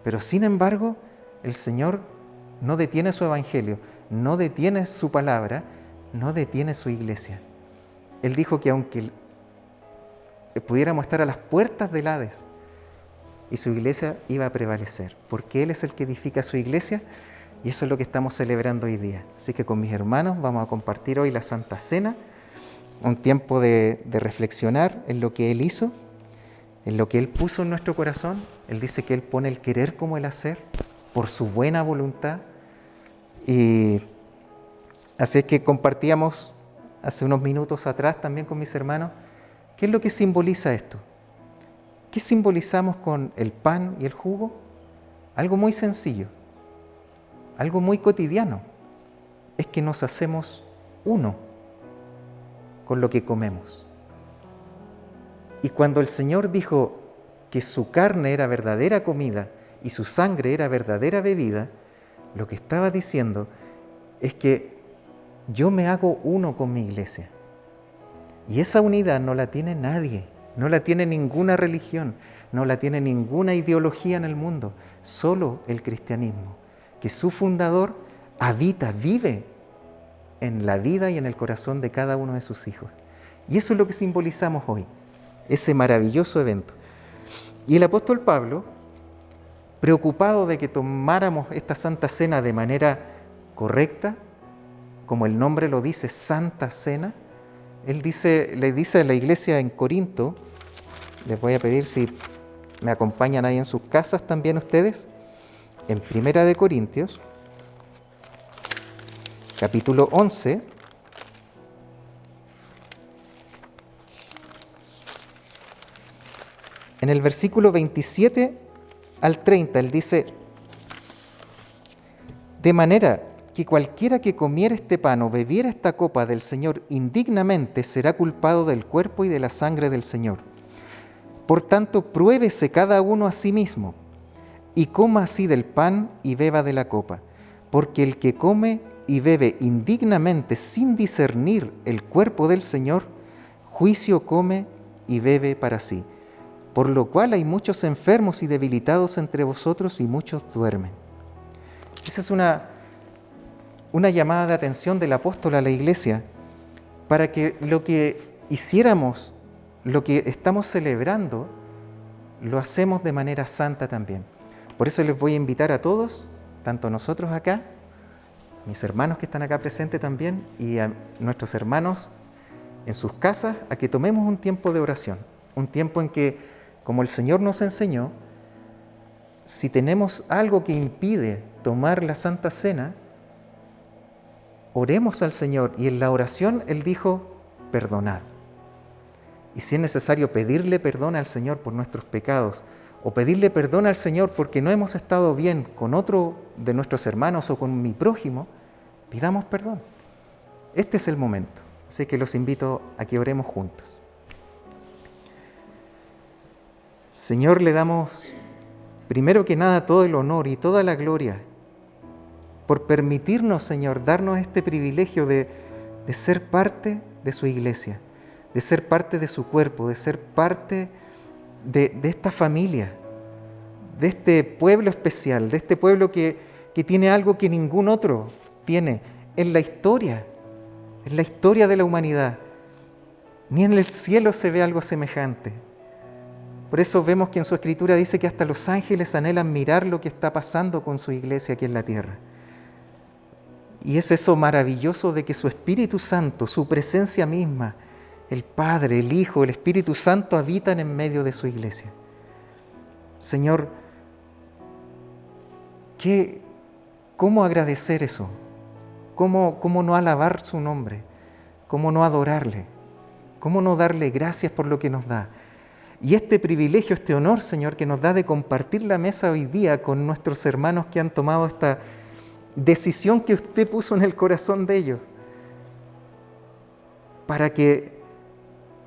Pero sin embargo, el Señor no detiene su evangelio, no detiene su palabra, no detiene su iglesia. Él dijo que aunque pudiéramos estar a las puertas del Hades, y su iglesia iba a prevalecer, porque Él es el que edifica su iglesia, y eso es lo que estamos celebrando hoy día. Así que con mis hermanos vamos a compartir hoy la Santa Cena, un tiempo de reflexionar en lo que Él hizo, en lo que Él puso en nuestro corazón. Él dice que Él pone el querer como el hacer, por su buena voluntad. Y así es que compartíamos hace unos minutos atrás también con mis hermanos, ¿qué es lo que simboliza esto? ¿Qué simbolizamos con el pan y el jugo? Algo muy sencillo, algo muy cotidiano. Es que nos hacemos uno con lo que comemos. Y cuando el Señor dijo que su carne era verdadera comida y su sangre era verdadera bebida, lo que estaba diciendo es que yo me hago uno con mi iglesia. Y esa unidad no la tiene nadie, no la tiene ninguna religión, no la tiene ninguna ideología en el mundo, solo el cristianismo, que su fundador habita, vive en la vida y en el corazón de cada uno de sus hijos. Y eso es lo que simbolizamos hoy, ese maravilloso evento. Y el apóstol Pablo, preocupado de que tomáramos esta Santa Cena de manera correcta, como el nombre lo dice, Santa Cena, le dice a la iglesia en Corinto, les voy a pedir si me acompañan ahí en sus casas también ustedes, en 1 Corintios, capítulo 11, en el versículo 27 al 30, él dice: «De manera que cualquiera que comiera este pan o bebiera esta copa del Señor indignamente será culpado del cuerpo y de la sangre del Señor. Por tanto, pruébese cada uno a sí mismo, y coma así del pan y beba de la copa, porque el que come y bebe indignamente sin discernir el cuerpo del Señor, juicio come y bebe para sí. Por lo cual hay muchos enfermos y debilitados entre vosotros y muchos duermen». Esa es una llamada de atención del apóstol a la iglesia para que lo que hiciéramos, lo que estamos celebrando, lo hacemos de manera santa también. Por eso les voy a invitar a todos, tanto nosotros acá, mis hermanos que están acá presentes también, y a nuestros hermanos en sus casas, a que tomemos un tiempo de oración, un tiempo en que, como el Señor nos enseñó, si tenemos algo que impide tomar la Santa Cena, oremos al Señor, y en la oración Él dijo: perdonad. Y si es necesario pedirle perdón al Señor por nuestros pecados, o pedirle perdón al Señor porque no hemos estado bien con otro de nuestros hermanos o con mi prójimo, pidamos perdón. Este es el momento, así que los invito a que oremos juntos. Señor, le damos primero que nada todo el honor y toda la gloria por permitirnos, Señor, darnos este privilegio de ser parte de su iglesia, de ser parte de su cuerpo, de ser parte de esta familia, de este pueblo especial, de este pueblo que tiene algo que ningún otro tiene en la historia de la humanidad. Ni en el cielo se ve algo semejante. Por eso vemos que en su escritura dice que hasta los ángeles anhelan mirar lo que está pasando con su iglesia aquí en la tierra. Y es eso maravilloso de que su Espíritu Santo, su presencia misma, el Padre, el Hijo, el Espíritu Santo habitan en medio de su iglesia. Señor, ¿cómo agradecer eso? ¿Cómo no alabar su nombre? ¿Cómo no adorarle? ¿Cómo no darle gracias por lo que nos da? Y este privilegio, este honor, Señor, que nos da de compartir la mesa hoy día con nuestros hermanos que han tomado esta decisión que usted puso en el corazón de ellos, para que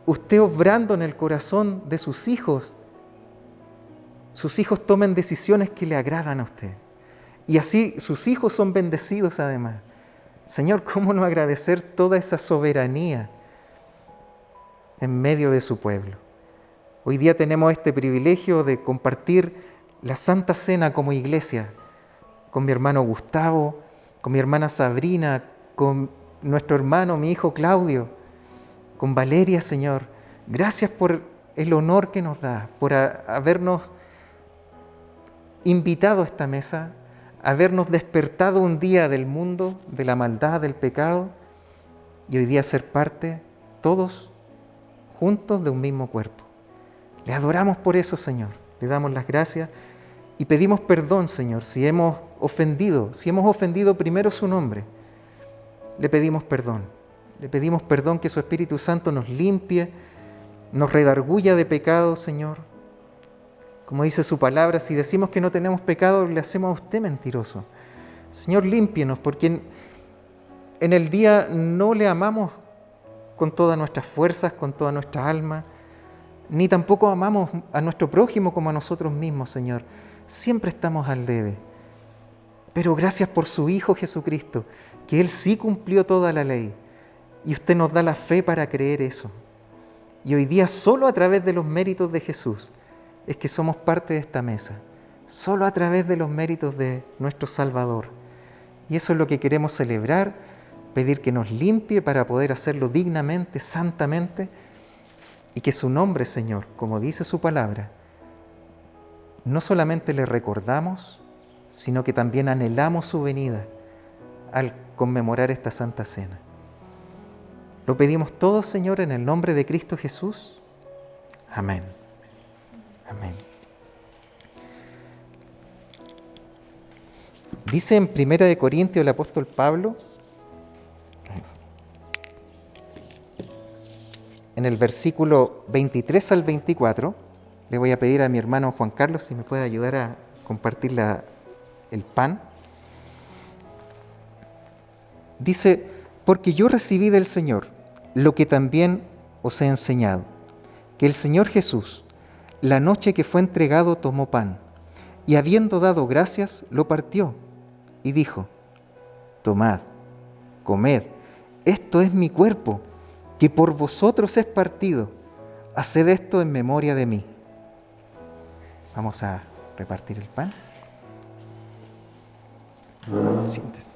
usted, obrando en el corazón de sus hijos tomen decisiones que le agradan a usted. Y así sus hijos son bendecidos además. Señor, ¿cómo no agradecer toda esa soberanía en medio de su pueblo? Hoy día tenemos este privilegio de compartir la Santa Cena como iglesia, con mi hermano Gustavo, con mi hermana Sabrina, con nuestro hermano, mi hijo Claudio, con Valeria, Señor. Gracias por el honor que nos da, por habernos invitado a esta mesa, habernos despertado un día del mundo, de la maldad, del pecado, y hoy día ser parte, todos juntos, de un mismo cuerpo. Le adoramos por eso, Señor. Le damos las gracias y pedimos perdón, Señor, si hemos ofendido primero su nombre. Le pedimos perdón. Le pedimos perdón, que su Espíritu Santo nos limpie, nos redarguya de pecado, Señor. Como dice su palabra, si decimos que no tenemos pecado, le hacemos a usted mentiroso. Señor, límpienos, porque en el día no le amamos con todas nuestras fuerzas, con toda nuestra alma, ni tampoco amamos a nuestro prójimo como a nosotros mismos, Señor. Siempre estamos al debe. Pero gracias por su Hijo Jesucristo, que Él sí cumplió toda la ley. Y usted nos da la fe para creer eso. Y hoy día, solo a través de los méritos de Jesús, es que somos parte de esta mesa. Solo a través de los méritos de nuestro Salvador. Y eso es lo que queremos celebrar, pedir que nos limpie para poder hacerlo dignamente, santamente, y que su nombre, Señor, como dice su palabra, no solamente le recordamos, sino que también anhelamos su venida al conmemorar esta Santa Cena. Lo pedimos todo, Señor, en el nombre de Cristo Jesús. Amén. Amén. Dice en 1 Corintios el apóstol Pablo, en el versículo 23 al 24, le voy a pedir a mi hermano Juan Carlos si me puede ayudar a compartir el pan. Dice, porque yo recibí del Señor lo que también os he enseñado, que el Señor Jesús, la noche que fue entregado, tomó pan, y habiendo dado gracias, lo partió, y dijo, tomad, comed, esto es mi cuerpo, que por vosotros es partido, haced esto en memoria de mí. Vamos a repartir el pan. Siéntese.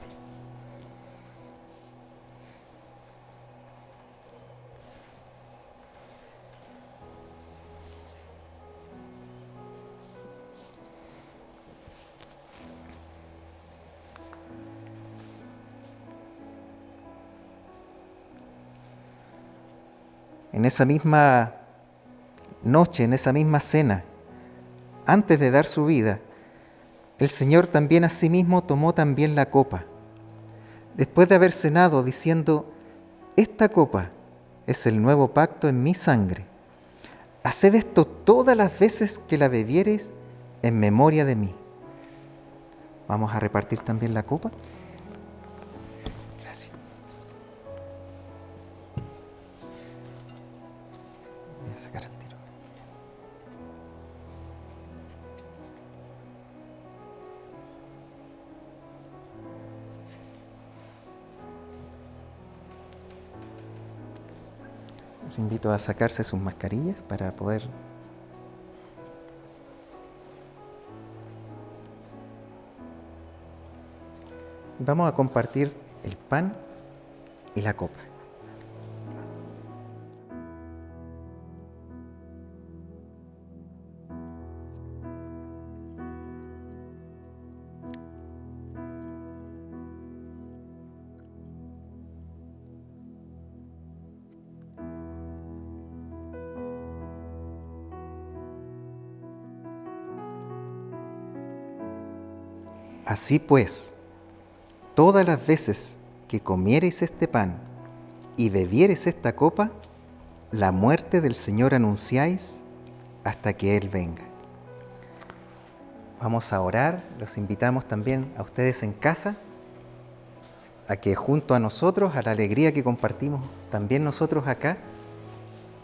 En esa misma noche, en esa misma cena, antes de dar su vida, el Señor también asimismo tomó también la copa, después de haber cenado, diciendo, esta copa es el nuevo pacto en mi sangre. Haced esto todas las veces que la bebiereis en memoria de mí. Vamos a repartir también la copa. Gracias. Voy a sacar el tiro. Los invito a sacarse sus mascarillas para poder... Vamos a compartir el pan y la copa. Así pues, todas las veces que comiereis este pan y bebiereis esta copa, la muerte del Señor anunciáis hasta que Él venga. Vamos a orar. Los invitamos también a ustedes en casa a que junto a nosotros, a la alegría que compartimos también nosotros acá,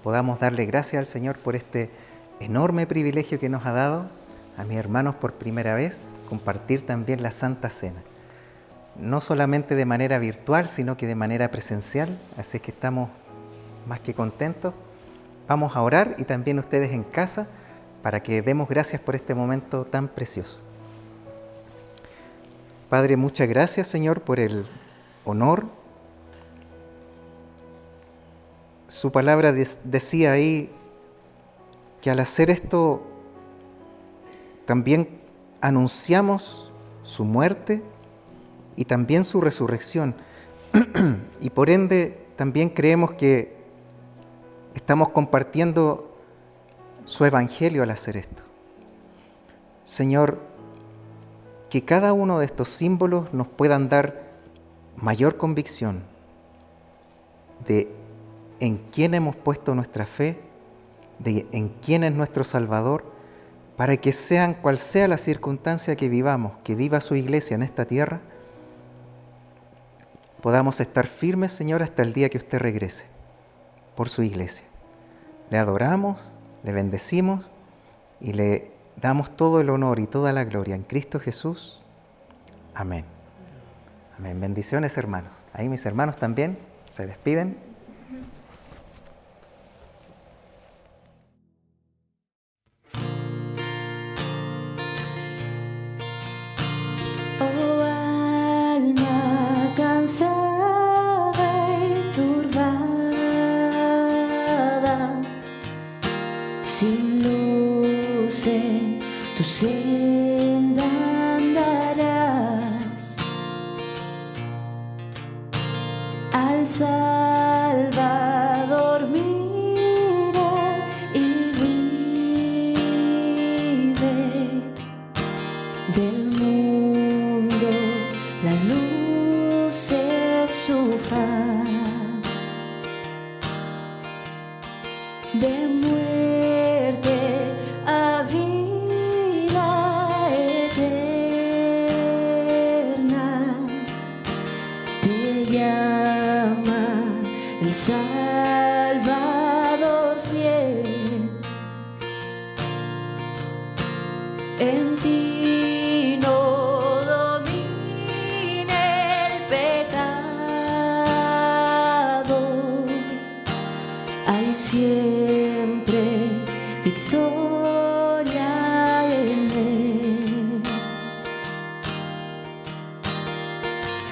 podamos darle gracias al Señor por este enorme privilegio que nos ha dado a mis hermanos por primera vez, compartir también la Santa Cena. No solamente de manera virtual, sino que de manera presencial, así que estamos más que contentos. Vamos a orar y también ustedes en casa para que demos gracias por este momento tan precioso. Padre, muchas gracias, Señor, por el honor. Su palabra decía ahí que al hacer esto también anunciamos su muerte y también su resurrección. Y por ende también creemos que estamos compartiendo su evangelio al hacer esto. Señor, que cada uno de estos símbolos nos puedan dar mayor convicción de en quién hemos puesto nuestra fe, de en quién es nuestro Salvador, para que sean cual sea la circunstancia que vivamos, que viva su iglesia en esta tierra, podamos estar firmes, Señor, hasta el día que usted regrese por su iglesia. Le adoramos, le bendecimos y le damos todo el honor y toda la gloria en Cristo Jesús. Amén. Amén. Bendiciones, hermanos. Ahí mis hermanos también se despiden. Oh alma cansada y turbada, sin luz en tu senda andarás. Al Salvador mira y vive. Del mundo la luz es su faz. De muerte a vida eterna te llama el Salvador fiel. En ti no domina el pecado, hay siempre victoria en él.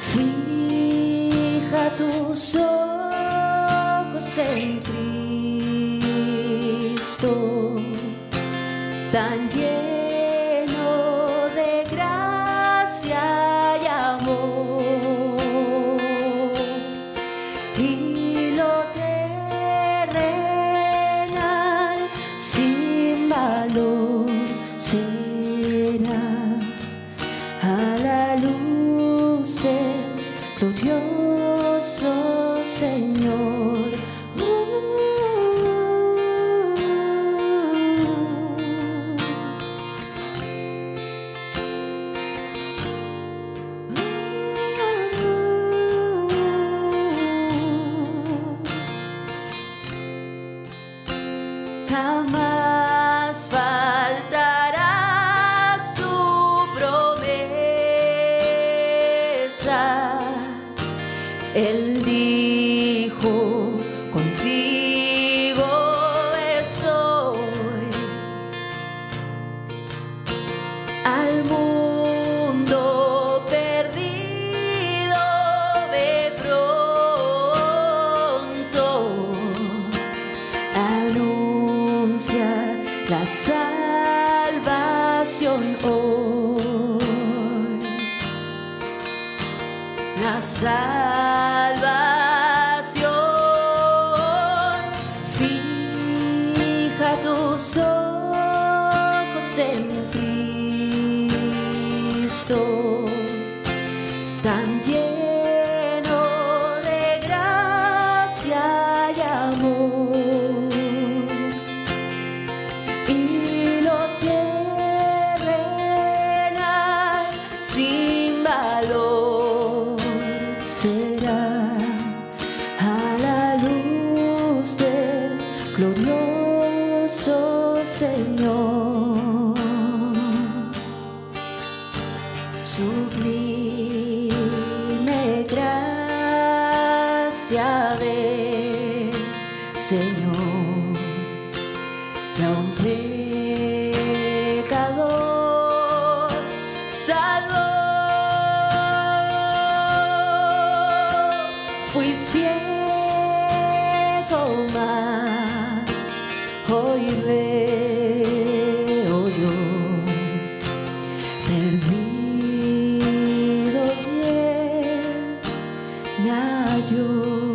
Fija tus ojos en Cristo, tan lleno de gracia y amor, y lo terrenal sin valor será a la luz del glorioso Señor. Jamás faltará su promesa. Él dijo, contigo estoy. Al mundo perdido ve pronto. Anuncia la salvación hoy. La salvación. Fija tus ojos en Cristo. tan lleno de gracia y amor, y lo terrenal sin valor será a la luz del glorioso Señor. Sublime gracia del Señor, y a un pecador salvó. Fui ciego, mas hoy veo yo, perdido bien me halló.